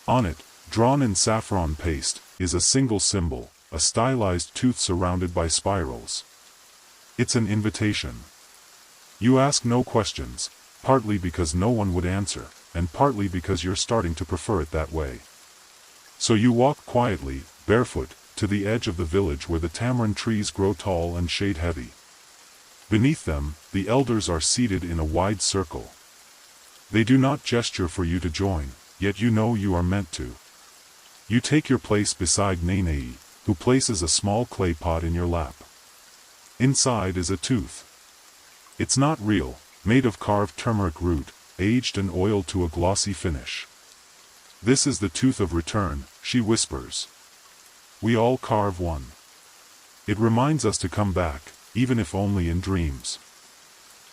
On it, drawn in saffron paste, is a single symbol, a stylized tooth surrounded by spirals. It's an invitation. You ask no questions, partly because no one would answer, and partly because you're starting to prefer it that way. So you walk quietly, barefoot, to the edge of the village where the tamarind trees grow tall and shade heavy. Beneath them, the elders are seated in a wide circle. They do not gesture for you to join, yet you know you are meant to. You take your place beside Nene, who places a small clay pot in your lap. Inside is a tooth. It's not real, made of carved turmeric root, aged and oiled to a glossy finish. This is the tooth of return, she whispers. We all carve one. It reminds us to come back, even if only in dreams.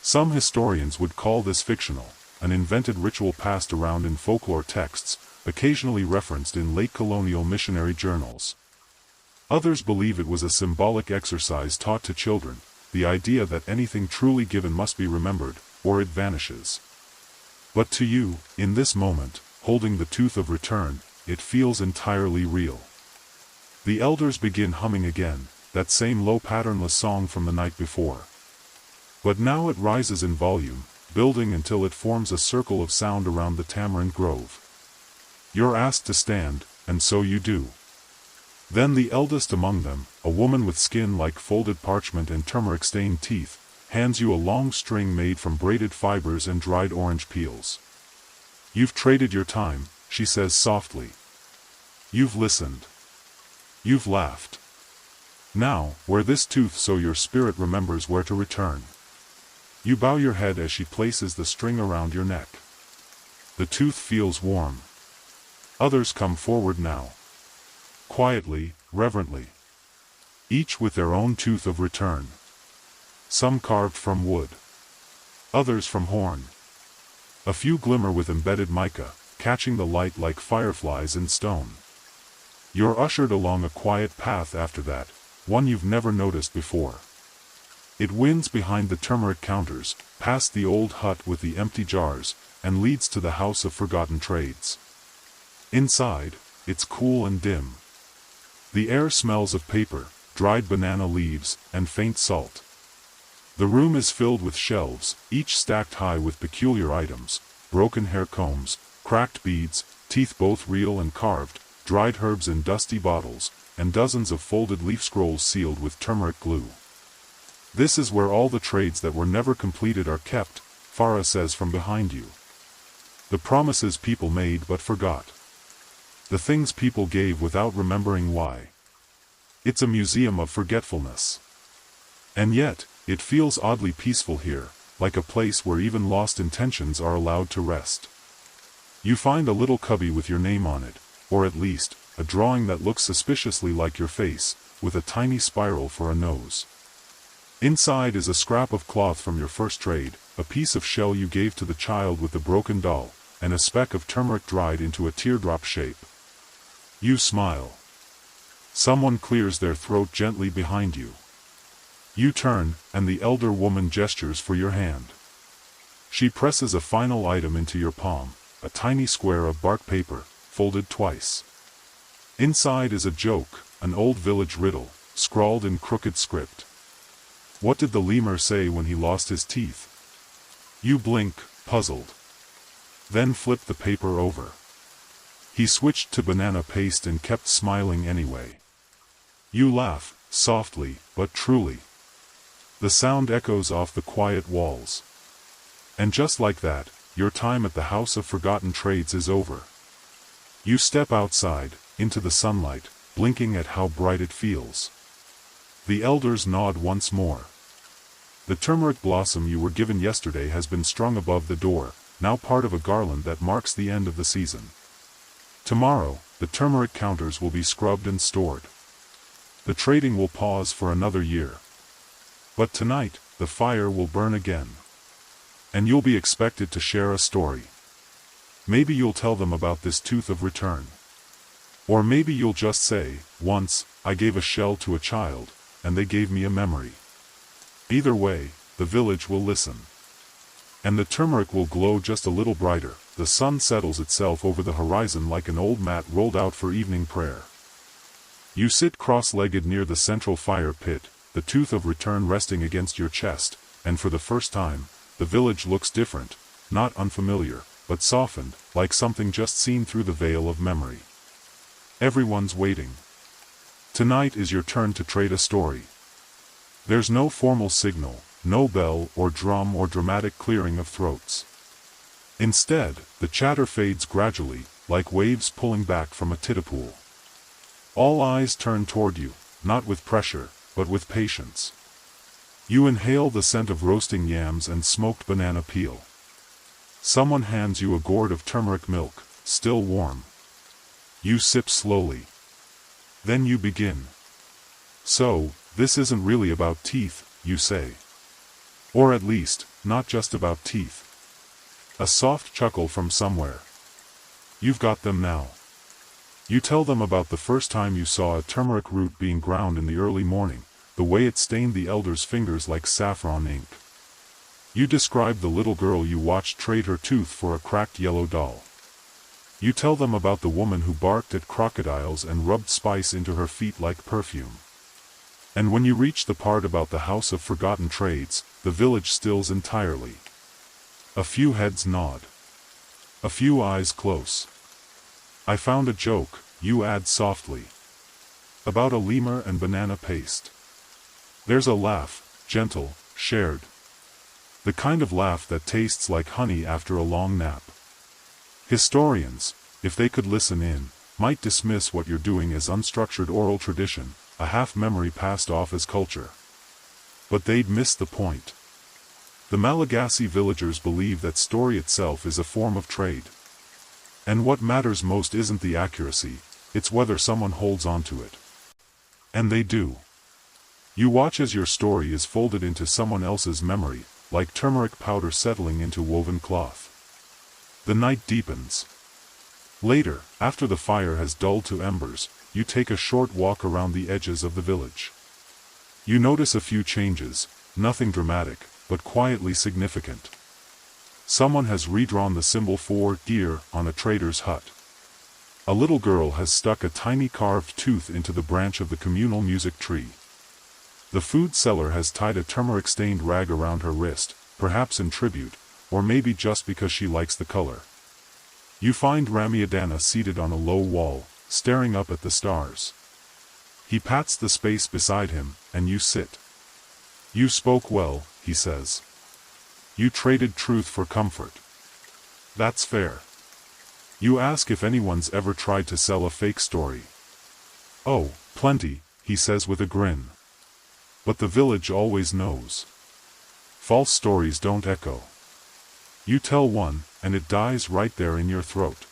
Some historians would call this fictional, an invented ritual passed around in folklore texts, occasionally referenced in late colonial missionary journals. Others believe it was a symbolic exercise taught to children, the idea that anything truly given must be remembered, or it vanishes. But to you, in this moment, holding the tooth of return, it feels entirely real. The elders begin humming again, that same low patternless song from the night before. But now it rises in volume, building until it forms a circle of sound around the tamarind grove. You're asked to stand, and so you do. Then the eldest among them, a woman with skin like folded parchment and turmeric-stained teeth, hands you a long string made from braided fibers and dried orange peels. You've traded your time, she says softly. You've listened. You've laughed. Now, wear this tooth so your spirit remembers where to return. You bow your head as she places the string around your neck. The tooth feels warm. Others come forward now. Quietly, reverently. Each with their own tooth of return. Some carved from wood. Others from horn. A few glimmer with embedded mica, catching the light like fireflies in stone. You're ushered along a quiet path after that, one you've never noticed before. It winds behind the turmeric counters, past the old hut with the empty jars, and leads to the house of forgotten trades. Inside, it's cool and dim. The air smells of paper, dried banana leaves, and faint salt. The room is filled with shelves, each stacked high with peculiar items: broken hair combs, cracked beads, teeth both real and carved, dried herbs in dusty bottles, and dozens of folded leaf scrolls sealed with turmeric glue. This is where all the trades that were never completed are kept, Farah says from behind you. The promises people made but forgot. The things people gave without remembering why. It's a museum of forgetfulness. And yet, it feels oddly peaceful here, like a place where even lost intentions are allowed to rest. You find a little cubby with your name on it, or at least, a drawing that looks suspiciously like your face, with a tiny spiral for a nose. Inside is a scrap of cloth from your first trade, a piece of shell you gave to the child with the broken doll, and a speck of turmeric dried into a teardrop shape. You smile. Someone clears their throat gently behind you. You turn, and the elder woman gestures for your hand. She presses a final item into your palm, a tiny square of bark paper, folded twice. Inside is a joke, an old village riddle, scrawled in crooked script. What did the lemur say when he lost his teeth? You blink, puzzled. Then flip the paper over. He switched to banana paste and kept smiling anyway. You laugh, softly, but truly. The sound echoes off the quiet walls. And just like that, your time at the House of Forgotten Trades is over. You step outside, into the sunlight, blinking at how bright it feels. The elders nod once more. The turmeric blossom you were given yesterday has been strung above the door, now part of a garland that marks the end of the season. Tomorrow, the turmeric counters will be scrubbed and stored. The trading will pause for another year. But tonight, the fire will burn again. And you'll be expected to share a story. Maybe you'll tell them about this tooth of return. Or maybe you'll just say, once, I gave a shell to a child, and they gave me a memory. Either way, the village will listen. And the turmeric will glow just a little brighter. The sun settles itself over the horizon like an old mat rolled out for evening prayer. You sit cross-legged near the central fire pit, the tooth of return resting against your chest, and for the first time, the village looks different, not unfamiliar, but softened, like something just seen through the veil of memory. Everyone's waiting. Tonight is your turn to trade a story. There's no formal signal, no bell or drum or dramatic clearing of throats. Instead, the chatter fades gradually, like waves pulling back from a tide-pool. All eyes turn toward you, not with pressure, but with patience. You inhale the scent of roasting yams and smoked banana peel. Someone hands you a gourd of turmeric milk, still warm. You sip slowly. Then you begin. So, this isn't really about teeth, you say. Or at least, not just about teeth. A soft chuckle from somewhere. You've got them now. You tell them about the first time you saw a turmeric root being ground in the early morning, the way it stained the elder's fingers like saffron ink. You describe the little girl you watched trade her tooth for a cracked yellow doll. You tell them about the woman who barked at crocodiles and rubbed spice into her feet like perfume. And when you reach the part about the House of Forgotten Trades, the village stills entirely. A few heads nod. A few eyes close. I found a joke, you add softly. About a lemur and banana paste. There's a laugh, gentle, shared. The kind of laugh that tastes like honey after a long nap. Historians, if they could listen in, might dismiss what you're doing as unstructured oral tradition, a half-memory passed off as culture. But they'd miss the point. The Malagasy villagers believe that story itself is a form of trade. And what matters most isn't the accuracy, it's whether someone holds on to it. And they do. You watch as your story is folded into someone else's memory, like turmeric powder settling into woven cloth. The night deepens. Later, after the fire has dulled to embers, you take a short walk around the edges of the village. You notice a few changes, nothing dramatic, but quietly significant. Someone has redrawn the symbol for deer on a trader's hut. A little girl has stuck a tiny carved tooth into the branch of the communal music tree. The food seller has tied a turmeric-stained rag around her wrist, perhaps in tribute, or maybe just because she likes the color. You find Ramiadana seated on a low wall, staring up at the stars. He pats the space beside him, and you sit. "You spoke well," he says. "You traded truth for comfort. That's fair." You ask if anyone's ever tried to sell a fake story. "Oh, plenty," he says with a grin. "But the village always knows. False stories don't echo. You tell one, and it dies right there in your throat."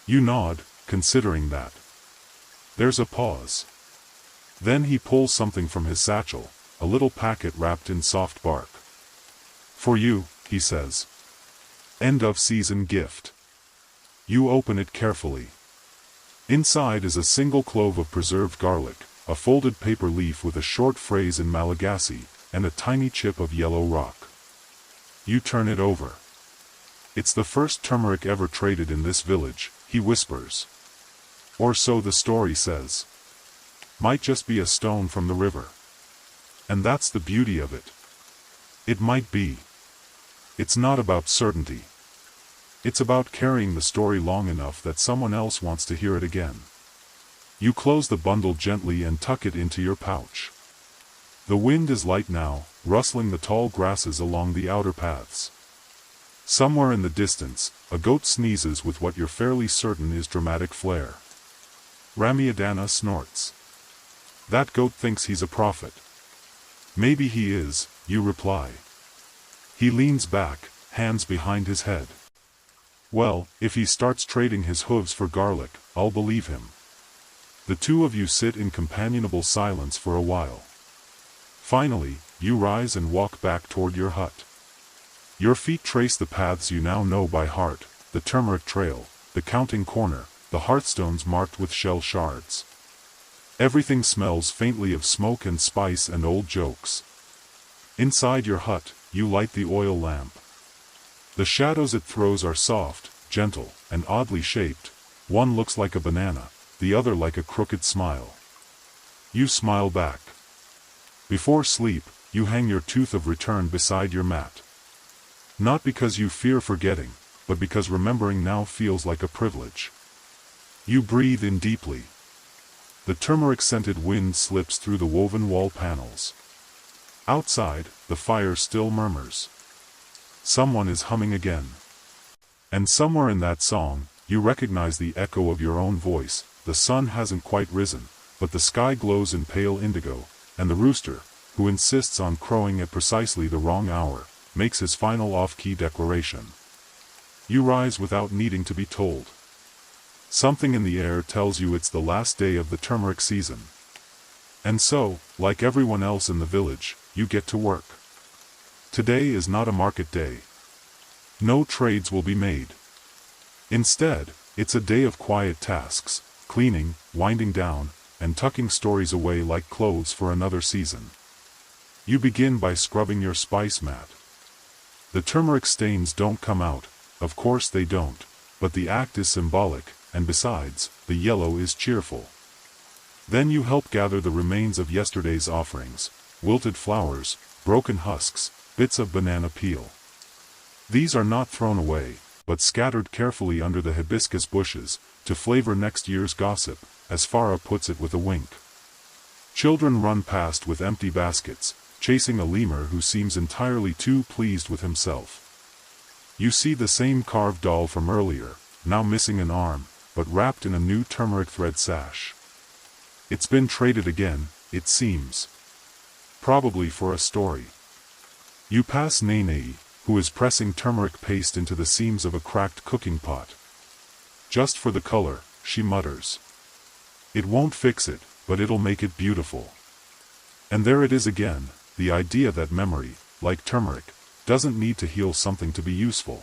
You nod, considering that. There's a pause. Then he pulls something from his satchel, a little packet wrapped in soft bark. "For you," he says. "End of season gift." You open it carefully. Inside is a single clove of preserved garlic, a folded paper leaf with a short phrase in Malagasy, and a tiny chip of yellow rock. You turn it over. "It's the first turmeric ever traded in this village," he whispers. "Or so the story says. Might just be a stone from the river. And that's the beauty of it. It might be. It's not about certainty. It's about carrying the story long enough that someone else wants to hear it again." You close the bundle gently and tuck it into your pouch. The wind is light now, rustling the tall grasses along the outer paths. Somewhere in the distance, a goat sneezes with what you're fairly certain is dramatic flair. Ramiadana snorts. "That goat thinks he's a prophet." "Maybe he is," you reply. He leans back, hands behind his head. "Well, if he starts trading his hooves for garlic, I'll believe him." The two of you sit in companionable silence for a while. Finally, you rise and walk back toward your hut. Your feet trace the paths you now know by heart, the turmeric trail, the counting corner, the hearthstones marked with shell shards. Everything smells faintly of smoke and spice and old jokes. Inside your hut, you light the oil lamp. The shadows it throws are soft, gentle, and oddly shaped. One looks like a banana, the other like a crooked smile. You smile back. Before sleep, you hang your tooth of return beside your mat. Not because you fear forgetting, but because remembering now feels like a privilege. You breathe in deeply. The turmeric-scented wind slips through the woven wall panels. Outside, the fire still murmurs. Someone is humming again. And somewhere in that song, you recognize the echo of your own voice. The sun hasn't quite risen, but the sky glows in pale indigo, and the rooster, who insists on crowing at precisely the wrong hour, makes his final off-key declaration. You rise without needing to be told. Something in the air tells you it's the last day of the turmeric season. And so, like everyone else in the village, you get to work. Today is not a market day. No trades will be made. Instead, it's a day of quiet tasks, cleaning, winding down, and tucking stories away like clothes for another season. You begin by scrubbing your spice mat. The turmeric stains don't come out, of course they don't, but the act is symbolic, and besides, the yellow is cheerful. Then you help gather the remains of yesterday's offerings, wilted flowers, broken husks, bits of banana peel. These are not thrown away, but scattered carefully under the hibiscus bushes, to flavor next year's gossip, as Farah puts it with a wink. Children run past with empty baskets, chasing a lemur who seems entirely too pleased with himself. You see the same carved doll from earlier, now missing an arm, but wrapped in a new turmeric thread sash. It's been traded again, it seems. Probably for a story. You pass Nene, who is pressing turmeric paste into the seams of a cracked cooking pot. "Just for the color," she mutters. "It won't fix it, but it'll make it beautiful." And there it is again, the idea that memory, like turmeric, doesn't need to heal something to be useful.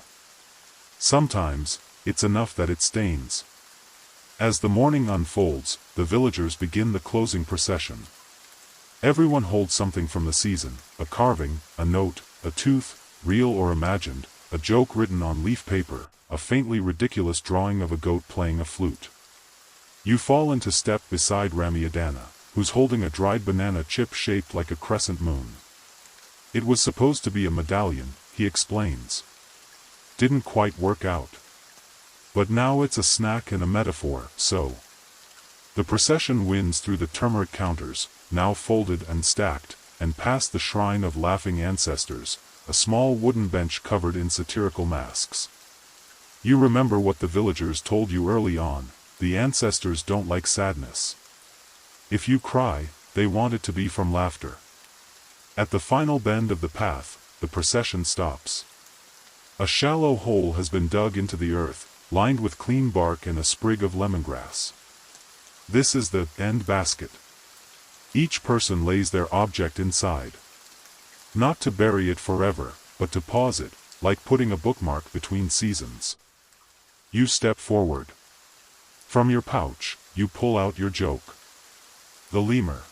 Sometimes, it's enough that it stains. As the morning unfolds, the villagers begin the closing procession. Everyone holds something from the season: a carving, a note, a tooth, real or imagined, a joke written on leaf paper, a faintly ridiculous drawing of a goat playing a flute. You fall into step beside Ramiadana, who's holding a dried banana chip shaped like a crescent moon. It was supposed to be a medallion, he explains. Didn't quite work out. But now it's a snack and a metaphor, so. The procession winds through the turmeric counters, now folded and stacked, and past the shrine of laughing ancestors, a small wooden bench covered in satirical masks. You remember what the villagers told you early on: the ancestors don't like sadness. If you cry, they want it to be from laughter. At the final bend of the path, the procession stops. A shallow hole has been dug into the earth, lined with clean bark and a sprig of lemongrass. This is the end basket. Each person lays their object inside. Not to bury it forever, but to pause it, like putting a bookmark between seasons. You step forward. From your pouch, you pull out your joke. The lemur.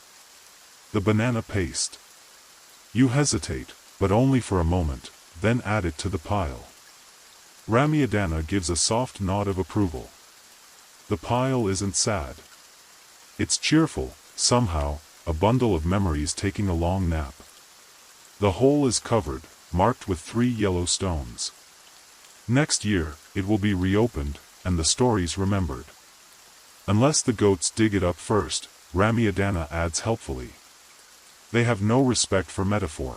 The banana paste. You hesitate, but only for a moment, then add it to the pile. Ramiadana gives a soft nod of approval. The pile isn't sad. It's cheerful, somehow, a bundle of memories taking a long nap. The hole is covered, marked with 3 yellow stones. Next year, it will be reopened, and the stories remembered. Unless the goats dig it up first, Ramiadana adds helpfully. They have no respect for metaphor.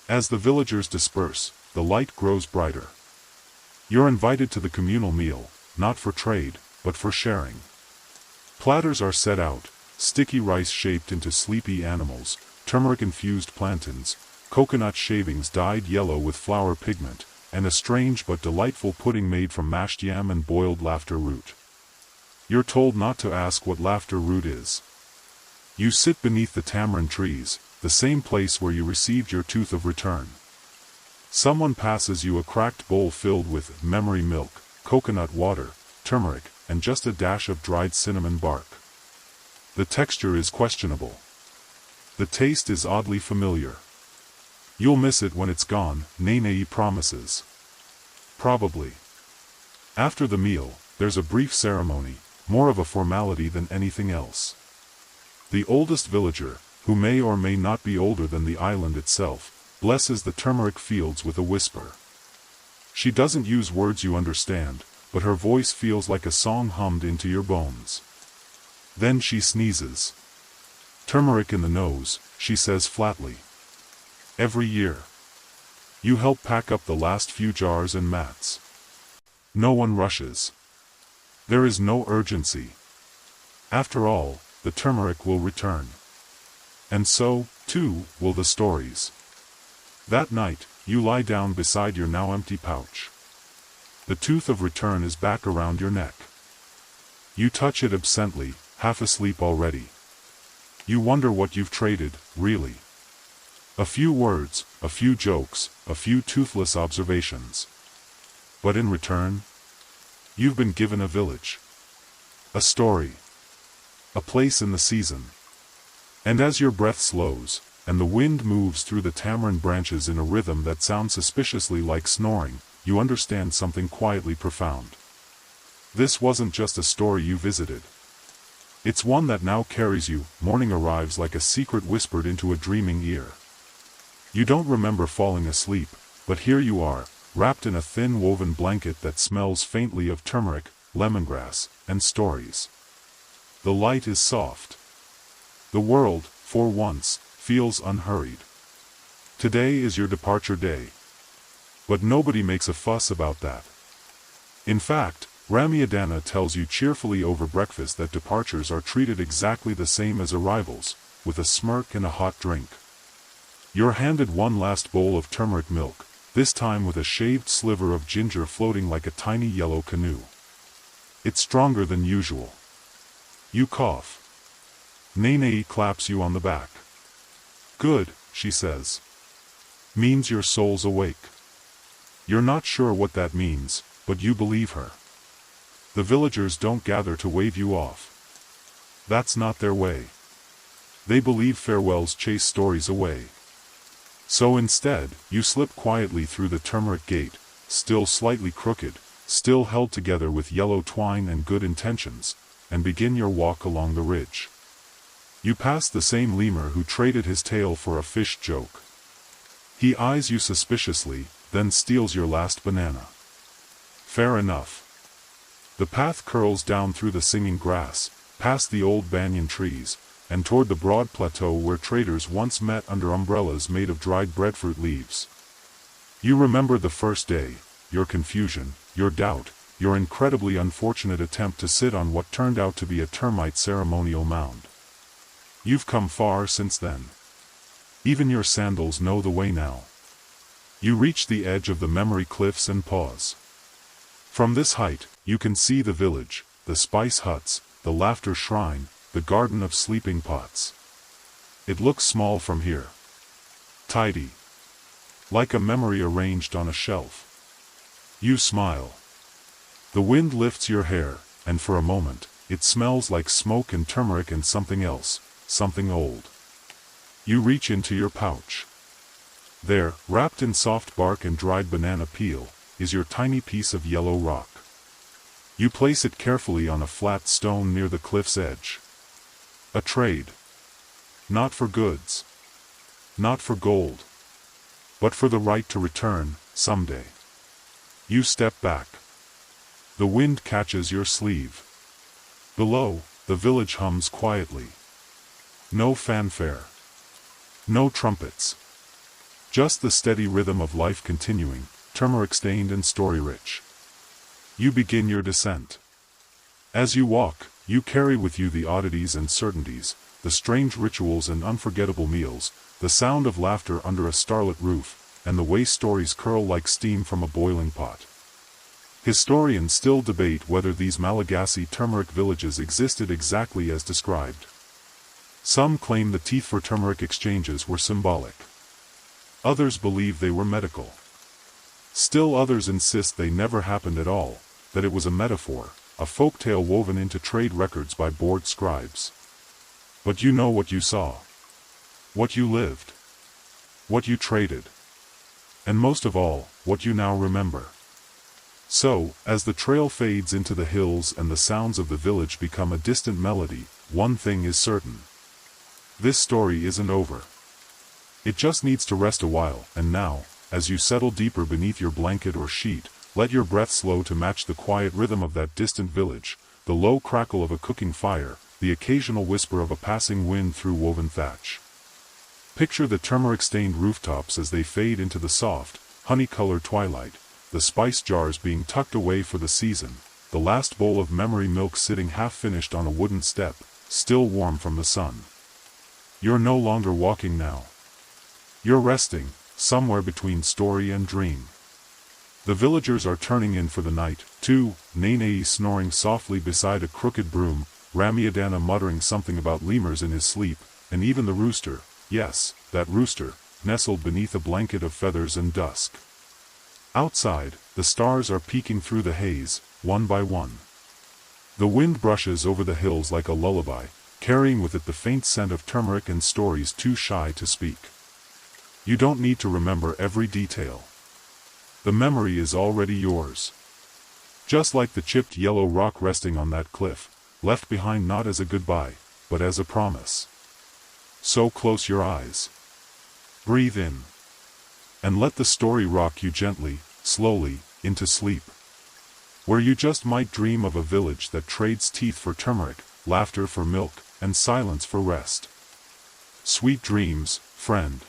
As the villagers disperse, the light grows brighter. You're invited to the communal meal, not for trade, but for sharing. Platters are set out, sticky rice shaped into sleepy animals, turmeric-infused plantains, coconut shavings dyed yellow with flower pigment, and a strange but delightful pudding made from mashed yam and boiled laughter root. You're told not to ask what laughter root is. You sit beneath the tamarind trees, the same place where you received your tooth of return. Someone passes you a cracked bowl filled with memory milk, coconut water, turmeric, and just a dash of dried cinnamon bark. The texture is questionable. The taste is oddly familiar. You'll miss it when it's gone, Nene promises. Probably. After the meal, there's a brief ceremony, more of a formality than anything else. The oldest villager, who may or may not be older than the island itself, blesses the turmeric fields with a whisper. She doesn't use words you understand, but her voice feels like a song hummed into your bones. Then she sneezes. Turmeric in the nose, she says flatly. Every year. You help pack up the last few jars and mats. No one rushes. There is no urgency. After all, the turmeric will return. And so, too, will the stories. That night, you lie down beside your now empty pouch. The tooth of return is back around your neck. You touch it absently, half asleep already. You wonder what you've traded, really. A few words, a few jokes, a few toothless observations. But in return, you've been given a village. A story. A place in the season. And as your breath slows, and the wind moves through the tamarind branches in a rhythm that sounds suspiciously like snoring, you understand something quietly profound. This wasn't just a story you visited. It's one that now carries you. Morning arrives like a secret whispered into a dreaming ear. You don't remember falling asleep, but here you are, wrapped in a thin woven blanket that smells faintly of turmeric, lemongrass, and stories. The light is soft. The world, for once, feels unhurried. Today is your departure day. But nobody makes a fuss about that. In fact, Ramiadana tells you cheerfully over breakfast that departures are treated exactly the same as arrivals, with a smirk and a hot drink. You're handed one last bowl of turmeric milk, this time with a shaved sliver of ginger floating like a tiny yellow canoe. It's stronger than usual. You cough. Nene claps you on the back. Good, she says. Means your soul's awake. You're not sure what that means, but you believe her. The villagers don't gather to wave you off. That's not their way. They believe farewells chase stories away. So instead, you slip quietly through the turmeric gate, still slightly crooked, still held together with yellow twine and good intentions, and begin your walk along the ridge. You pass the same lemur who traded his tail for a fish joke. He eyes you suspiciously, then steals your last banana. Fair enough. The path curls down through the singing grass, past the old banyan trees, and toward the broad plateau where traders once met under umbrellas made of dried breadfruit leaves. You remember the first day, your confusion, your doubt, your incredibly unfortunate attempt to sit on what turned out to be a termite ceremonial mound. You've come far since then. Even your sandals know the way now. You reach the edge of the memory cliffs and pause. From this height, you can see the village, the spice huts, the laughter shrine, the garden of sleeping pots. It looks small from here. Tidy. Like a memory arranged on a shelf. You smile. The wind lifts your hair, and for a moment, it smells like smoke and turmeric and something else, something old. You reach into your pouch. There, wrapped in soft bark and dried banana peel, is your tiny piece of yellow rock. You place it carefully on a flat stone near the cliff's edge. A trade. Not for goods. Not for gold. But for the right to return, someday. You step back. The wind catches your sleeve. Below, the village hums quietly. No fanfare. No trumpets. Just the steady rhythm of life continuing, turmeric-stained and story-rich. You begin your descent. As you walk, you carry with you the oddities and certainties, the strange rituals and unforgettable meals, the sound of laughter under a starlit roof, and the way stories curl like steam from a boiling pot. Historians still debate whether these Malagasy turmeric villages existed exactly as described. Some claim the teeth for turmeric exchanges were symbolic. Others believe they were medical. Still others insist they never happened at all, that it was a metaphor, a folktale woven into trade records by bored scribes. But you know what you saw. What you lived. What you traded. And most of all, what you now remember. So, as the trail fades into the hills and the sounds of the village become a distant melody, one thing is certain. This story isn't over. It just needs to rest a while, and now, as you settle deeper beneath your blanket or sheet, let your breath slow to match the quiet rhythm of that distant village, the low crackle of a cooking fire, the occasional whisper of a passing wind through woven thatch. Picture the turmeric-stained rooftops as they fade into the soft, honey-colored twilight, the spice jars being tucked away for the season, the last bowl of memory milk sitting half-finished on a wooden step, still warm from the sun. You're no longer walking now. You're resting, somewhere between story and dream. The villagers are turning in for the night, too, Nene snoring softly beside a crooked broom, Ramiadana muttering something about lemurs in his sleep, and even the rooster, yes, that rooster, nestled beneath a blanket of feathers and dusk. Outside, the stars are peeking through the haze, one by one. The wind brushes over the hills like a lullaby, carrying with it the faint scent of turmeric and stories too shy to speak. You don't need to remember every detail. The memory is already yours. Just like the chipped yellow rock resting on that cliff, left behind not as a goodbye, but as a promise. So close your eyes. Breathe in. And let the story rock you gently, slowly, into sleep. Where you just might dream of a village that trades teeth for turmeric, laughter for milk, and silence for rest. Sweet dreams, friend.